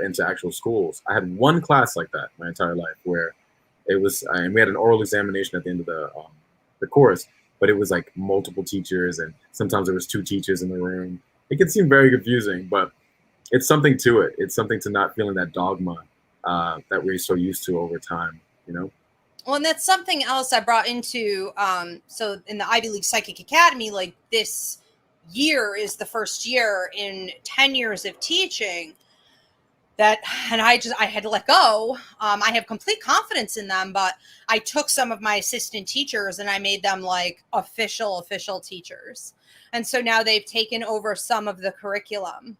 Speaker 3: into actual schools. I had one class like that my entire life, where it was, and we had an oral examination at the end of the course, but it was like multiple teachers, and sometimes there was 2 teachers in the room. It can seem very confusing, but it's something to it. It's something to not feeling that dogma that we're so used to over time,
Speaker 2: Well, and that's something else I brought into, so in the Ivy League Psychic Academy, like this year is the first year in 10 years of teaching that, and I had to let go. I have complete confidence in them, but I took some of my assistant teachers and I made them like official teachers. And so now they've taken over some of the curriculum.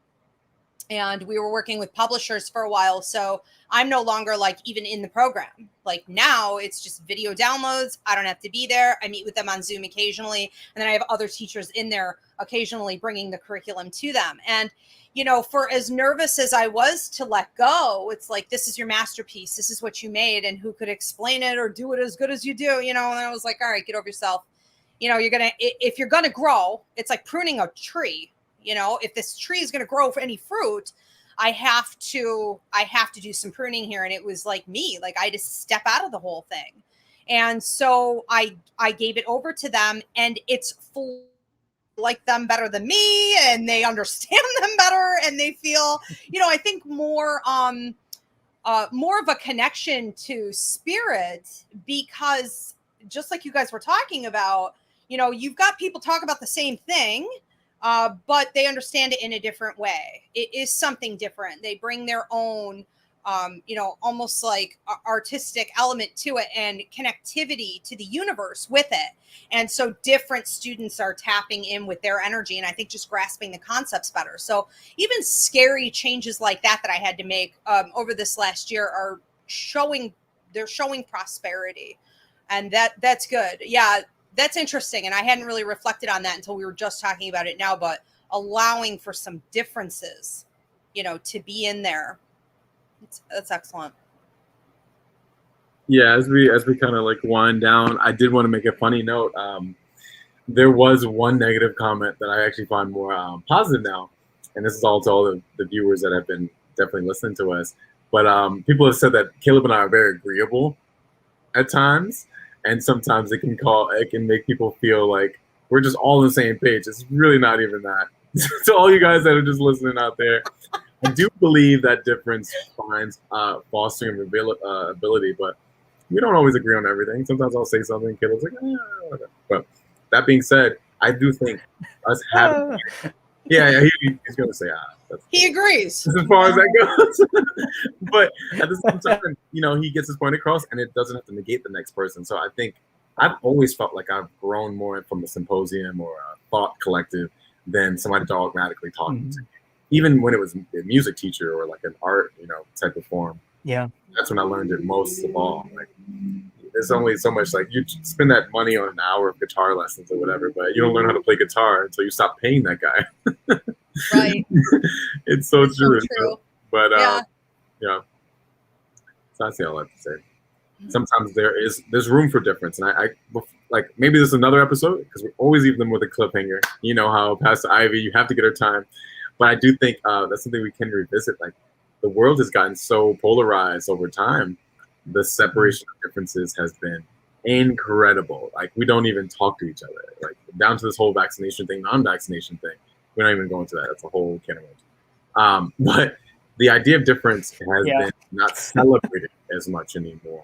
Speaker 2: And we were working with publishers for a while. So I'm no longer like even in the program. Like now it's just video downloads. I don't have to be there. I meet with them on Zoom occasionally. And then I have other teachers in there occasionally bringing the curriculum to them. And, for as nervous as I was to let go, it's like, this is your masterpiece. This is what you made. And who could explain it or do it as good as you do? And I was like, all right, get over yourself. If you're going to grow, it's like pruning a tree. If this tree is going to grow for any fruit, I have to do some pruning here. And it was like me, like I just step out of the whole thing. And so I gave it over to them, and it's full, like them better than me, and they understand them better, and they feel, I think more of a connection to spirit, because just like you guys were talking about, you've got people talk about the same thing, but they understand it in a different way. It is something different. They bring their own, almost like artistic element to it and connectivity to the universe with it. And so different students are tapping in with their energy, and I think just grasping the concepts better. So even scary changes like that I had to make over this last year are showing prosperity. And that's good. Yeah. That's interesting. And I hadn't really reflected on that until we were just talking about it now, but allowing for some differences, to be in there. That's excellent.
Speaker 3: Yeah. As we kind of like wind down, I did want to make a funny note. There was one negative comment that I actually find more positive now. And this is all to all the viewers that have been definitely listening to us. But people have said that Caleb and I are very agreeable at times. And sometimes it can make people feel like we're just all on the same page. It's really not even that. To all you guys that are just listening out there, I do believe that difference finds fostering ability, but we don't always agree on everything. Sometimes I'll say something, Caleb's like, whatever. But that being said, I do think us having, he's gonna say,
Speaker 2: he agrees.
Speaker 3: As far as that goes. But at the same time, he gets his point across, and it doesn't have to negate the next person. So I think I've always felt like I've grown more from a symposium or a thought collective than somebody dogmatically talking to me. Even when it was a music teacher or like an art, type of form.
Speaker 1: Yeah.
Speaker 3: That's when I learned it most of all. Like, there's only so much, like, you spend that money on an hour of guitar lessons or whatever, but you don't learn how to play guitar until you stop paying that guy.
Speaker 2: Right.
Speaker 3: It's so
Speaker 2: It's
Speaker 3: true.
Speaker 2: so true.
Speaker 3: But
Speaker 2: Yeah.
Speaker 3: yeah, so that's all I have to say. Sometimes there's room for difference, and I like, maybe this is another episode, because we always leave them with a cliffhanger. You know how Pastor Ivy, you have to get her time, but I do think that's something we can revisit. Like, the world has gotten so polarized over time. The separation of differences has been incredible. Like, we don't even talk to each other. Like, down to this whole vaccination thing, non-vaccination thing. We're not even going to that. That's a whole can of worms. But the idea of difference has been not celebrated as much anymore.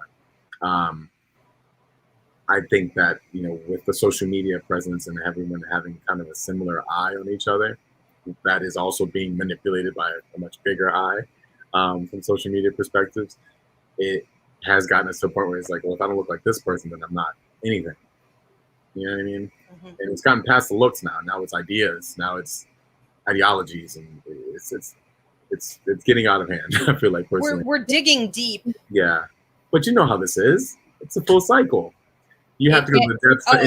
Speaker 3: I think that, with the social media presence and everyone having kind of a similar eye on each other, that is also being manipulated by a much bigger eye from social media perspectives. It has gotten us to a point where it's like, well, if I don't look like this person, then I'm not anything. You know what I mean? Mm-hmm. And it's gotten past the looks now. Now it's ideas. Now it's ideologies, and it's getting out of hand. I feel like personally.
Speaker 2: We're digging deep.
Speaker 3: Yeah, but you know how this is. It's a full cycle. You have to go to the depths.
Speaker 2: I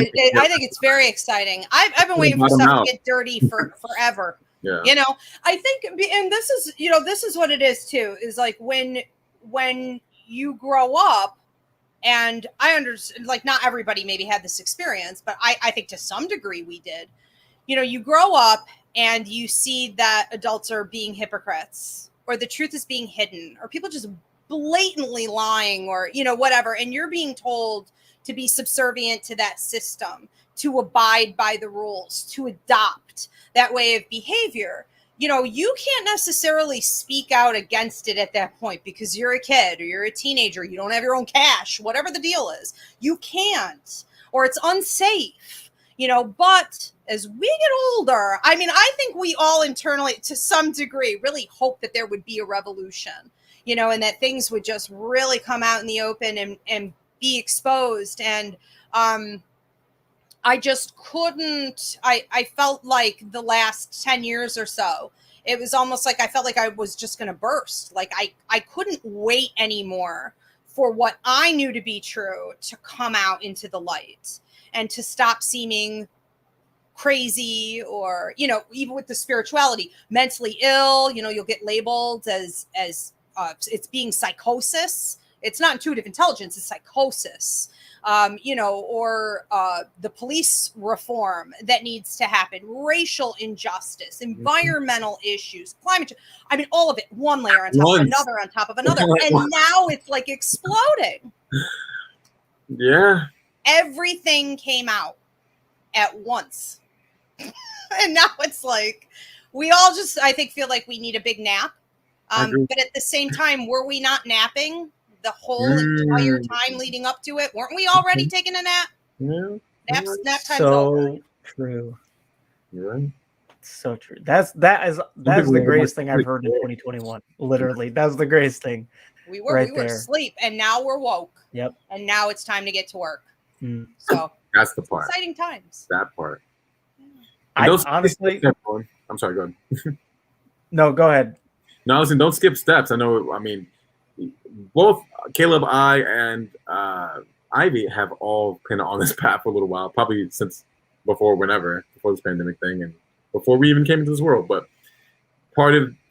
Speaker 2: think it's very exciting. I've been waiting for stuff to get dirty for forever.
Speaker 3: Yeah.
Speaker 2: I think, and this is what it is too, is like when you grow up, and I understand, like, not everybody maybe had this experience, but I think to some degree we did. You grow up and you see that adults are being hypocrites, or the truth is being hidden, or people just blatantly lying, or, whatever. And you're being told to be subservient to that system, to abide by the rules, to adopt that way of behavior. You can't necessarily speak out against it at that point because you're a kid or you're a teenager. You don't have your own cash, whatever the deal is. You can't, or it's unsafe, but as we get older, I mean, I think we all internally, to some degree, really hope that there would be a revolution, and that things would just really come out in the open and be exposed. And I just couldn't, I felt like the last 10 years or so, it was almost like I felt like I was just going to burst. Like I couldn't wait anymore for what I knew to be true to come out into the light and to stop seeming crazy, or, even with the spirituality, mentally ill, you'll get labeled as it's being psychosis. It's not intuitive intelligence, it's psychosis. Or the police reform that needs to happen, racial injustice, environmental issues, climate change. I mean, all of it, one layer on top of another, on top of another. And now it's like exploding.
Speaker 3: Yeah.
Speaker 2: Everything came out at once. And now it's like, we all just, I think, feel like we need a big nap. But at the same time, were we not napping the whole entire time leading up to it? Weren't we already taking a nap?
Speaker 3: Yeah.
Speaker 2: Nap time's
Speaker 1: so
Speaker 2: over.
Speaker 1: True.
Speaker 3: You're right.
Speaker 1: So true. That is the greatest thing I've heard in 2021. Literally, that's the greatest thing.
Speaker 2: We were asleep, and now we're woke.
Speaker 1: Yep.
Speaker 2: And now it's time to get to work. So
Speaker 3: that's the part.
Speaker 2: Exciting times.
Speaker 3: That part.
Speaker 1: I honestly,
Speaker 3: I'm sorry. Go ahead.
Speaker 1: No, go ahead.
Speaker 3: No, listen. Don't skip steps. I know. I mean, both Caleb, and Ivy have all been on this path for a little while, probably since before this pandemic thing, and before we even came into this world. But I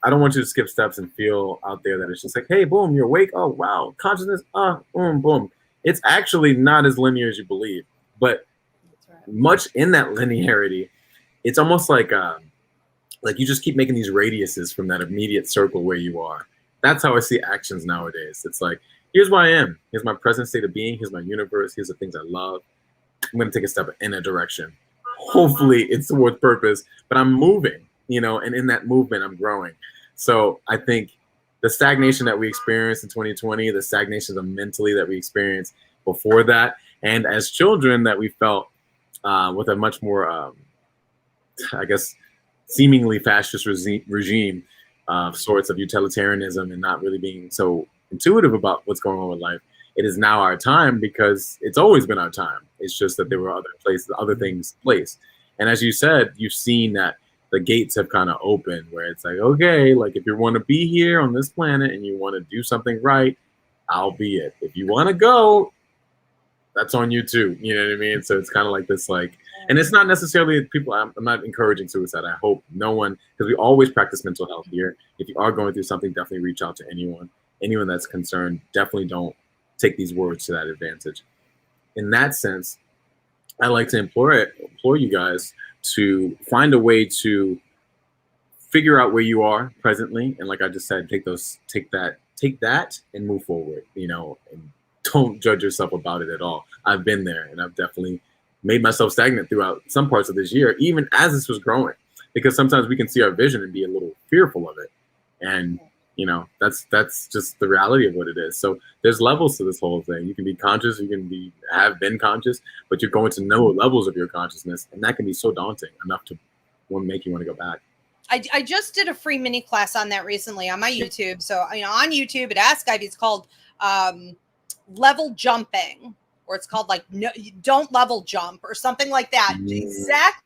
Speaker 3: don't want you to skip steps and feel out there that it's just like, hey, boom, you're awake. Oh, wow. Consciousness. Boom, boom. It's actually not as linear as you believe, but much in that linearity, it's almost like you just keep making these radiuses from that immediate circle where you are. That's how I see actions nowadays. It's like, here's where I am. Here's my present state of being. Here's my universe. Here's the things I love. I'm going to take a step in a direction. Hopefully it's towards purpose, but I'm moving, and in that movement, I'm growing. So I think the stagnation that we experienced in 2020, the stagnation of mentally that we experienced before that, and as children that we felt with a much more, I guess, seemingly fascist regime, sorts of utilitarianism, and not really being so intuitive about what's going on with life. It is now our time, because it's always been our time. It's just that there were other things placed. And as you said, you've seen that the gates have kind of opened, where it's like, okay, like if you want to be here on this planet and you want to do something right, I'll be it. If you want to go, that's on you too. You know what I mean? So it's kind of like this, like, and it's not necessarily people. I'm not encouraging suicide. I hope no one, because we always practice mental health here. If you are going through something, definitely reach out to anyone. Anyone that's concerned, definitely don't take these words to that advantage. In that sense, I like to implore you guys to find a way to figure out where you are presently, and like I just said, take that and move forward. You know, and don't judge yourself about it at all. I've been there, and I've definitely made myself stagnant throughout some parts of this year, even as this was growing, because sometimes we can see our vision and be a little fearful of it, and you know, that's just the reality of what it is. So there's levels to this whole thing. You can be conscious, you can have been conscious, but you're going to know levels of your consciousness, and that can be so daunting enough to make you want to go back.
Speaker 2: I just did a free mini class on that recently on my YouTube. So, you know, on YouTube at Ask Ivy, it's called level jumping, or it's called like no, don't level jump or something like that. Exactly.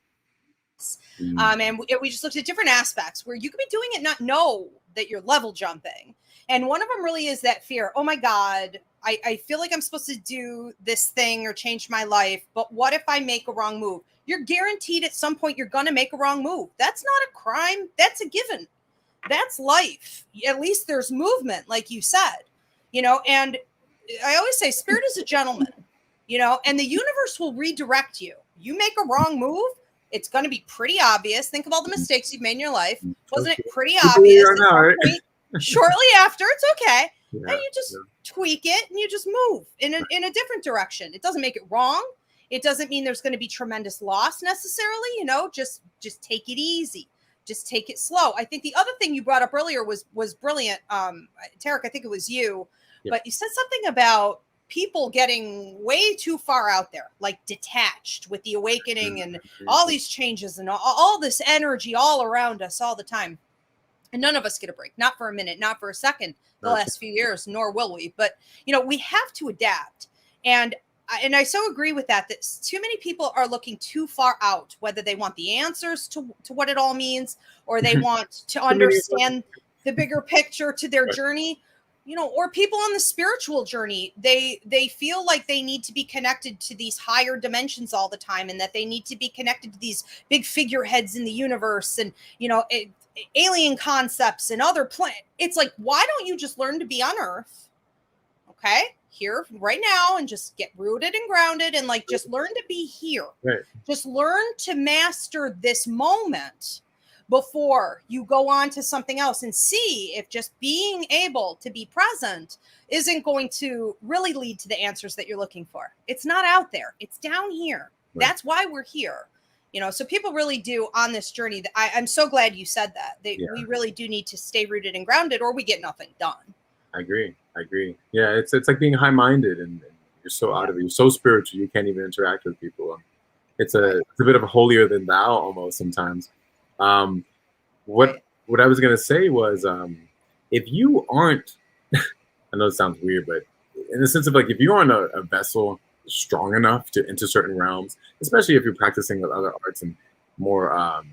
Speaker 2: And we just looked at different aspects where you could be doing it, not know that you're level jumping. And one of them really is that fear. Oh my God, I feel like I'm supposed to do this thing or change my life, but what if I make a wrong move? You're guaranteed at some point you're going to make a wrong move. That's not a crime. That's a given. That's life. At least there's movement, like you said, you know, and I always say spirit is a gentleman, you know, and the universe will redirect you. You make a wrong move, it's going to be pretty obvious. Think of all the mistakes you've made in your life. Wasn't it pretty obvious? Shortly after, it's okay. Yeah, and you just tweak it and you just move in a different direction. It doesn't make it wrong. It doesn't mean there's going to be tremendous loss necessarily. You know, just take it easy. Just take it slow. I think the other thing you brought up earlier was brilliant. Tarik, I think it was you, but you said something about people getting way too far out there, like detached with the awakening and all these changes and all this energy all around us all the time. And none of us get a break, not for a minute, not for a second, the last few years, nor will we. But, you know, we have to adapt. And I so agree with that too many people are looking too far out, whether they want the answers to what it all means, or they want to understand the bigger picture to their journey. You know, or people on the spiritual journey, they feel like they need to be connected to these higher dimensions all the time, and that they need to be connected to these big figureheads in the universe, and, you know, alien concepts and other planets. It's like, why don't you just learn to be on Earth, okay, here right now, and just get rooted and grounded, and like just learn to be here. Right. Just learn to master this moment before you go on to something else, and see if just being able to be present isn't going to really lead to the answers that you're looking for. It's not out there. It's down here. Right. That's why we're here. You know, so people really do on this journey. I'm so glad you said that. We really do need to stay rooted and grounded, or we get nothing done. I
Speaker 3: agree. Yeah, it's like being high-minded, and you're so out of it. You're so spiritual, you can't even interact with people. It's a bit of a holier than thou almost sometimes. What I was gonna say was, if you aren't, I know it sounds weird, but in the sense of like, if you aren't a vessel strong enough to enter certain realms, especially if you're practicing with other arts and more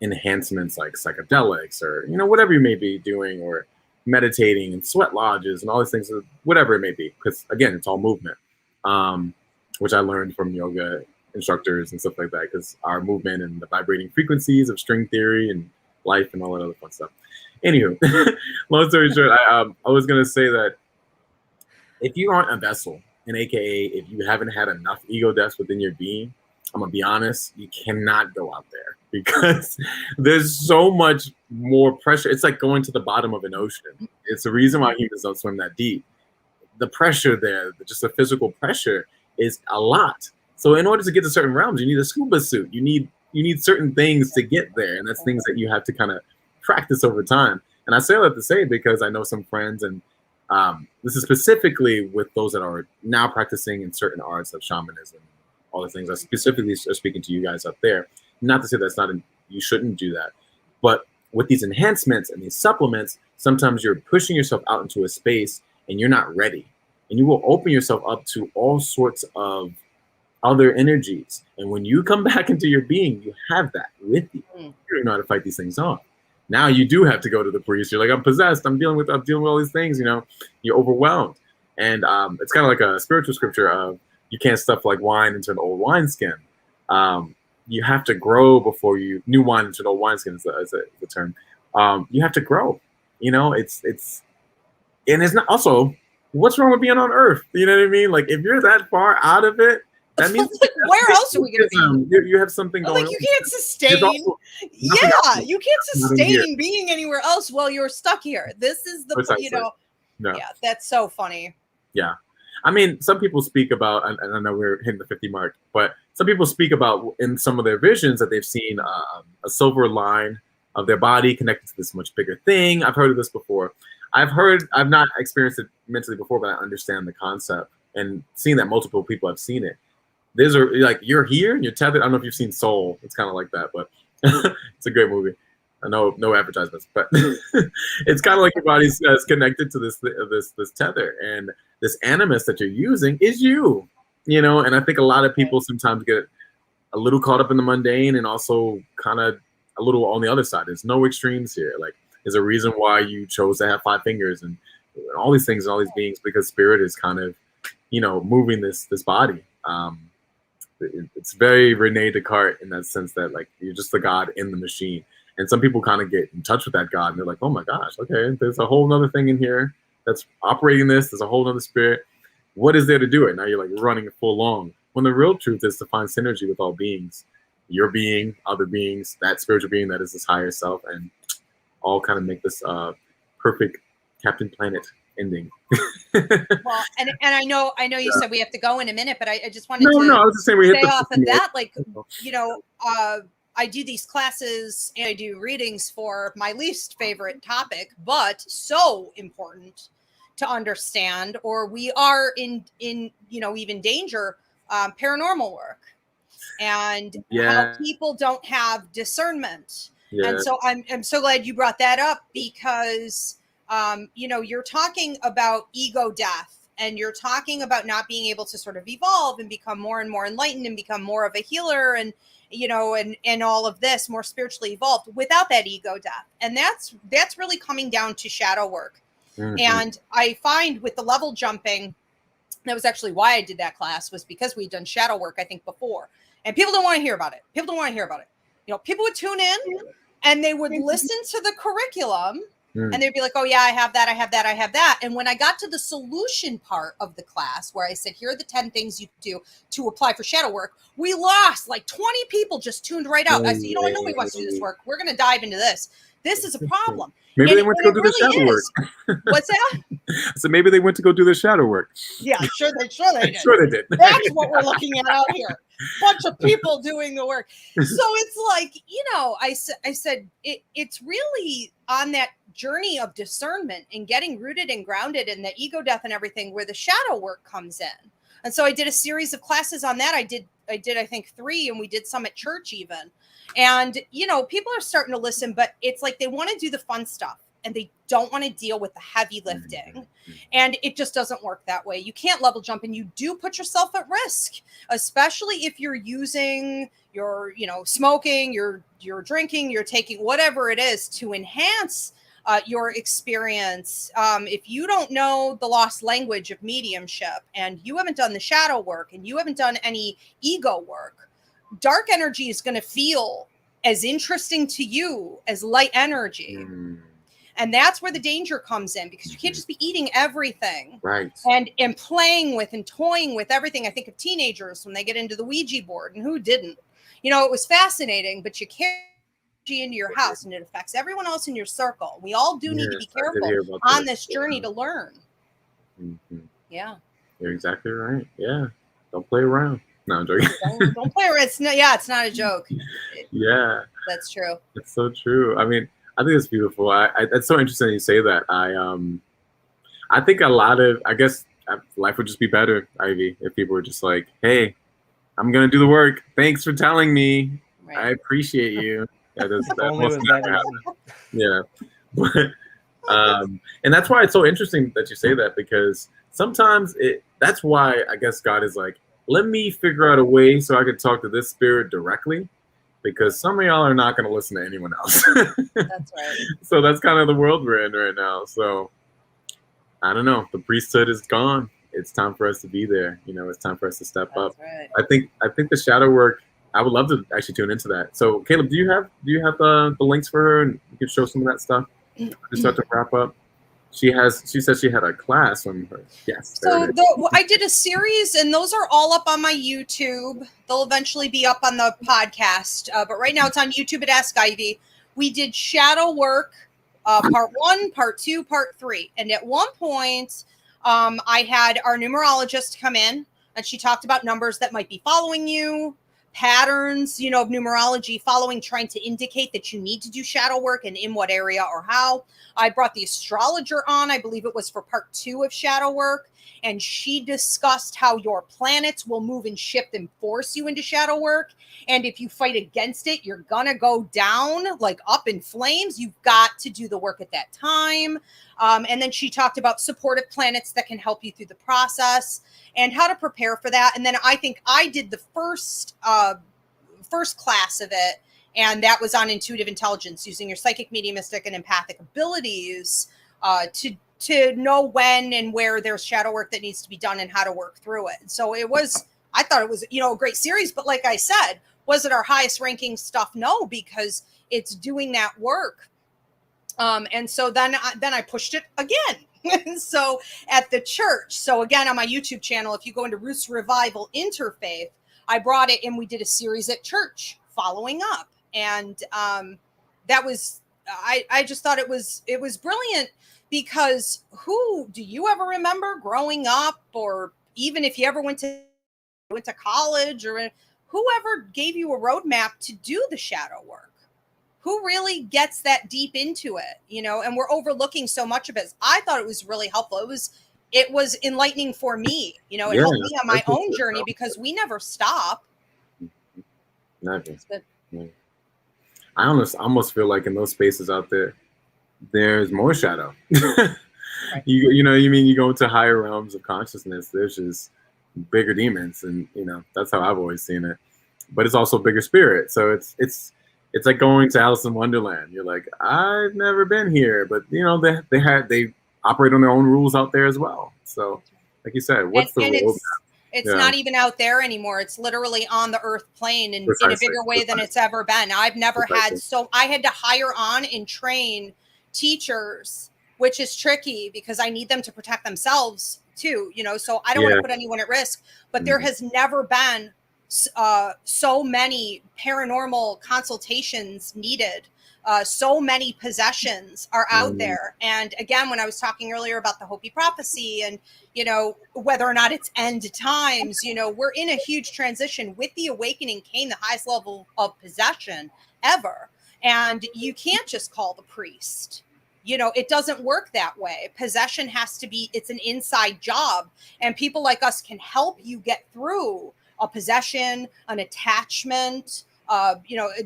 Speaker 3: enhancements like psychedelics, or, you know, whatever you may be doing, or meditating and sweat lodges and all these things, whatever it may be, because again, it's all movement, which I learned from yoga instructors and stuff like that, because our movement and the vibrating frequencies of string theory and life and all that other fun stuff. Anywho, long story short, I was gonna say that if you aren't a vessel, and AKA if you haven't had enough ego deaths within your being, I'm gonna be honest, you cannot go out there, because there's so much more pressure. It's like going to the bottom of an ocean. It's the reason why humans don't swim that deep. The pressure there, just the physical pressure, is a lot. So in order to get to certain realms, you need a scuba suit. You need certain things to get there, and that's things that you have to kind of practice over time. And I say that to say, because I know some friends, and this is specifically with those that are now practicing in certain arts of shamanism, all the things. I specifically are speaking to you guys up there. Not to say that's not you shouldn't do that, but with these enhancements and these supplements, sometimes you're pushing yourself out into a space and you're not ready, and you will open yourself up to all sorts of other energies. And when you come back into your being, you have that with you. You don't know how to fight these things off. Now you do have to go to the priest. You're like, I'm possessed. I'm dealing with all these things. You know, you're overwhelmed. And it's kind of like a spiritual scripture of, you can't stuff like wine into an old wineskin. You have to grow before new wine into an old wineskin is the term. You have to grow. You know, it's and it's not also what's wrong with being on Earth? You know what I mean? Like if you're that far out of it, that means
Speaker 2: like, where else are we going to be?
Speaker 3: You have something going
Speaker 2: like
Speaker 3: on.
Speaker 2: you can't sustain. Yeah, you can't sustain being anywhere else while you're stuck here. This is the Yeah, that's so funny.
Speaker 3: Yeah. I mean, some people speak about, and I know we're hitting the 50 mark, but some people speak about in some of their visions that they've seen a silver line of their body connected to this much bigger thing. I've heard of this before. I've not experienced it mentally before, but I understand the concept, and seeing that multiple people have seen it. These are like, you're here and you're tethered. I don't know if you've seen Soul. It's kind of like that, but it's a great movie. I know no advertisements, but it's kind of like your body's connected to this tether, and this animus that you're using is you, you know. And I think a lot of people sometimes get a little caught up in the mundane, and also kind of a little on the other side. There's no extremes here. Like there's a reason why you chose to have 5 fingers and all these things and all these beings, because spirit is kind of, you know, moving this body. It's very Rene Descartes in that sense that like you're just the God in the machine. And some people kind of get in touch with that God and they're like, oh my gosh, okay, there's a whole nother thing in here that's operating this. There's a whole nother spirit. What is there to do it? Now you're like running full long. When the real truth is to find synergy with all beings, your being, other beings, that spiritual being that is this higher self, and all kind of make this perfect Captain Planet ending.
Speaker 2: Well, and I know you said we have to go in a minute, but I just wanted to
Speaker 3: I was just saying we
Speaker 2: stay off of that. Like, you know, I do these classes and I do readings for my least favorite topic, but so important to understand, or we are in you know, even danger, paranormal work, and how people don't have discernment. And so I'm so glad you brought that up, because you know, you're talking about ego death, and you're talking about not being able to sort of evolve and become more and more enlightened and become more of a healer, and you know, and all of this, more spiritually evolved without that ego death. And that's really coming down to shadow work. Mm-hmm. And I find with the level jumping, that was actually why I did that class, was because we'd done shadow work, I think, before, and people don't want to hear about it. You know, people would tune in and they would listen to the curriculum. And they'd be like, oh yeah, I have that. And when I got to the solution part of the class, where I said, here are the 10 things you do to apply for shadow work, we lost like 20 people, just just tuned right out. I said, you know, nobody wants to do this work. We're going to dive into this. This is a problem.
Speaker 3: Maybe they went to go do the shadow work.
Speaker 2: What's that?
Speaker 3: So maybe they went to go do the shadow work.
Speaker 2: Yeah, sure they did.
Speaker 3: Sure they did.
Speaker 2: That's what we're looking at out here. Bunch of people doing the work. So it's like, you know, I said it's really on that journey of discernment and getting rooted and grounded in the ego death and everything, where the shadow work comes in. And so I did a series of classes on that. I did I think 3, and we did some at church even. And, you know, people are starting to listen, but it's like they want to do the fun stuff and they don't want to deal with the heavy lifting. And it just doesn't work that way. You can't level jump, and you do put yourself at risk, especially if you're using your, you know, smoking, you're drinking, you're taking whatever it is to enhance your experience. If you don't know the lost language of mediumship, and you haven't done the shadow work, and you haven't done any ego work, dark energy is going to feel as interesting to you as light energy. And that's where the danger comes in, because you can't just be eating everything,
Speaker 3: right?
Speaker 2: And playing with and toying with everything. I think of teenagers when they get into the Ouija board, and who didn't? You know, it was fascinating, but you can't into your house, and it affects everyone else in your circle. We all do need to be careful on this journey to learn. Yeah,
Speaker 3: you're exactly right. Yeah, don't play around. No, I'm joking.
Speaker 2: Don't play around. It's not a joke.
Speaker 3: Yeah,
Speaker 2: that's true.
Speaker 3: It's so true. I mean, I think it's beautiful. It's so interesting you say that. I think a lot of, I guess, life would just be better, Ivy, if people were just like, hey, I'm gonna do the work. Thanks for telling me. Right. I appreciate you. Yeah, and that's why it's so interesting that you say that, because sometimes that's why I guess God is like, let me figure out a way so I can talk to this spirit directly, because some of y'all are not going to listen to anyone else.
Speaker 2: That's right.
Speaker 3: So that's kind of the world we're in right now. So I don't know. The priesthood is gone, it's time for us to be there. It's time for us to step up.
Speaker 2: Right.
Speaker 3: I think the shadow work, I would love to actually tune into that. So Caleb, do you have the links for her, and you can show some of that stuff? Just start to wrap up. She said she had a class on her. Yes.
Speaker 2: So I did a series, and those are all up on my YouTube. They'll eventually be up on the podcast, but right now it's on YouTube at Ask Ivy. We did shadow work, part 1, part 2, part 3, and at one point, I had our numerologist come in, and she talked about numbers that might be following you, patterns, of numerology following, trying to indicate that you need to do shadow work and in what area or how. I brought the astrologer on, I believe it was for part 2 of shadow work. And she discussed how your planets will move and shift and force you into shadow work. And if you fight against it, you're going to go down, like up in flames. You've got to do the work at that time. And then she talked about supportive planets that can help you through the process and how to prepare for that. And then I think I did the first class of it, and that was on intuitive intelligence, using your psychic, mediumistic, and empathic abilities to know when and where there's shadow work that needs to be done and how to work through it. So I thought it was, a great series, but like I said, was it our highest ranking stuff? No, because it's doing that work. And so then I pushed it again. So at the church. So again, on my YouTube channel, if you go into Roots Revival Interfaith, I brought it and we did a series at church following up. And that was, I just thought it was brilliant, because who do you ever remember growing up, or even if you ever went to college, or whoever gave you a roadmap to do the shadow work? Who really gets that deep into it, and we're overlooking so much of it. I thought it was really helpful. It was enlightening for me, it helped me on my own journey, because we never stop.
Speaker 3: Never. I almost feel like in those spaces out there's more shadow. Right. You go into higher realms of consciousness, there's just bigger demons, and that's how I've always seen it. But it's also bigger spirit. So it's like going to Alice in Wonderland. You're like, I've never been here, but they operate on their own rules out there as well. So like you said, what's the roadmap?
Speaker 2: It's not even out there anymore. It's literally on the earth plane, and in a bigger way than it's ever been. I've never had, I had to hire on and train teachers, which is tricky because I need them to protect themselves too, so I don't want to put anyone at risk, but there has never been so many paranormal consultations needed. So many possessions are out there. And again, when I was talking earlier about the Hopi prophecy and, whether or not it's end times, we're in a huge transition. With the awakening came the highest level of possession ever. And you can't just call the priest. It doesn't work that way. Possession has to be, it's an inside job. And people like us can help you get through a possession, an attachment, a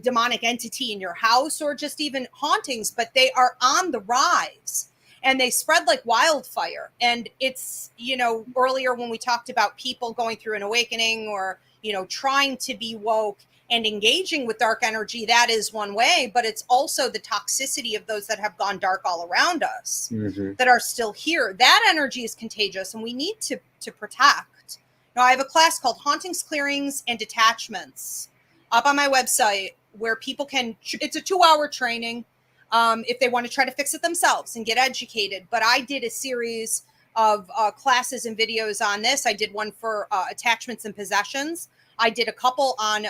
Speaker 2: demonic entity in your house, or just even hauntings, but they are on the rise and they spread like wildfire. And it's, earlier when we talked about people going through an awakening or, trying to be woke and engaging with dark energy, that is one way, but it's also the toxicity of those that have gone dark all around us that are still here. That energy is contagious, and we need to protect. Now, I have a class called Hauntings, Clearings, and Detachments up on my website where people can, it's a 2-hour training if they want to try to fix it themselves and get educated. But I did a series of classes and videos on this. I did one for attachments and possessions. I did a couple on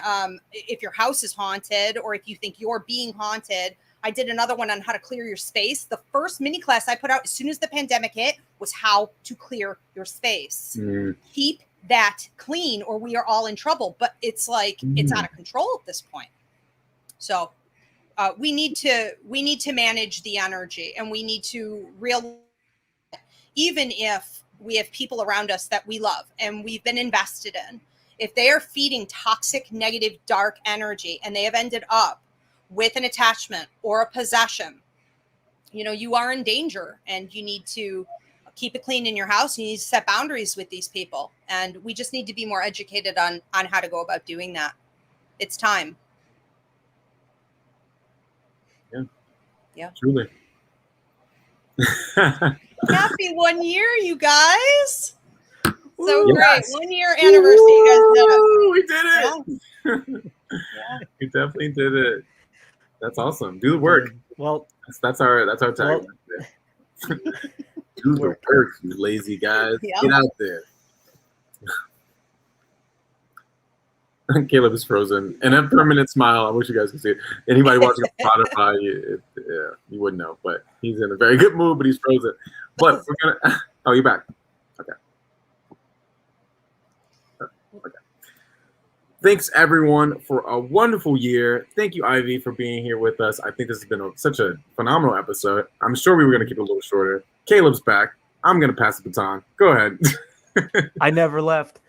Speaker 2: if your house is haunted or if you think you're being haunted. I did another one on how to clear your space. The first mini class I put out as soon as the pandemic hit was how to clear your space. Keep that clean or we are all in trouble. But it's like it's out of control at this point. So we need to manage the energy, and we need to realize, even if we have people around us that we love and we've been invested in, if they are feeding toxic, negative, dark energy and they have ended up with an attachment or a possession, you are in danger, and you need to keep it clean in your house. You need to set boundaries with these people. And we just need to be more educated on how to go about doing that. It's time. Yeah.
Speaker 3: Truly.
Speaker 2: Happy 1 year, you guys. So
Speaker 3: Yes.
Speaker 2: great. 1 year anniversary, you guys did it.
Speaker 3: Woo, we did it.
Speaker 2: Yeah.
Speaker 3: We definitely did it. That's awesome. Do the work.
Speaker 1: Well,
Speaker 3: That's our tagline. Do the work, you lazy guys.
Speaker 2: Yeah.
Speaker 3: Get out there. Caleb is frozen, and a permanent smile. I wish you guys could see it. Anybody watching on Spotify, you wouldn't know, but he's in a very good mood, but he's frozen. But we're gonna. Oh, you're back. Okay. Thanks everyone for a wonderful year. Thank you, Ivy, for being here with us. I think this has been such a phenomenal episode. I'm sure we were going to keep it a little shorter. Caleb's back. I'm going to pass the baton. Go ahead.
Speaker 1: I never left.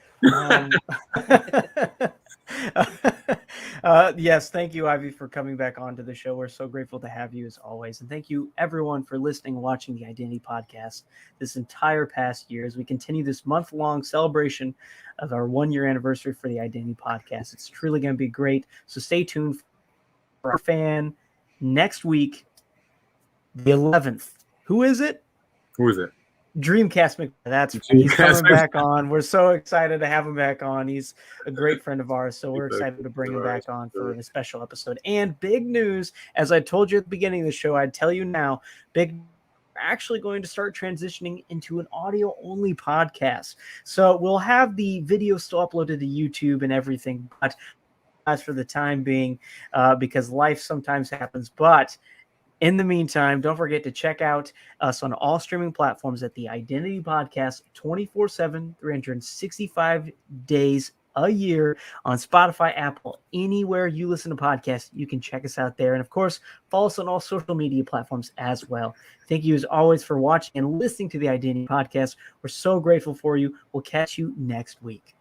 Speaker 1: Yes, thank you, Ivy, for coming back onto the show. We're so grateful to have you as always. And thank you, everyone, for listening and watching the Identity Podcast this entire past year as we continue this month-long celebration of our 1 year anniversary for the Identity Podcast. It's truly going to be great. So stay tuned for our fan next week, the 11th. Who is it?
Speaker 3: Who is it?
Speaker 1: Dreamcast. That's right. He's coming back on. We're so excited to have him back on. He's a great friend of ours, so we're excited to bring him back on for a special episode. And big news, as I told you at the beginning of the show, I'd tell you now, we're actually going to start transitioning into an audio-only podcast. So we'll have the video still uploaded to YouTube and everything, but as for the time being, because life sometimes happens, but in the meantime, don't forget to check out us on all streaming platforms at the Identity Podcast 24/7, 365 days a year on Spotify, Apple, anywhere you listen to podcasts, you can check us out there. And of course, follow us on all social media platforms as well. Thank you as always for watching and listening to the Identity Podcast. We're so grateful for you. We'll catch you next week.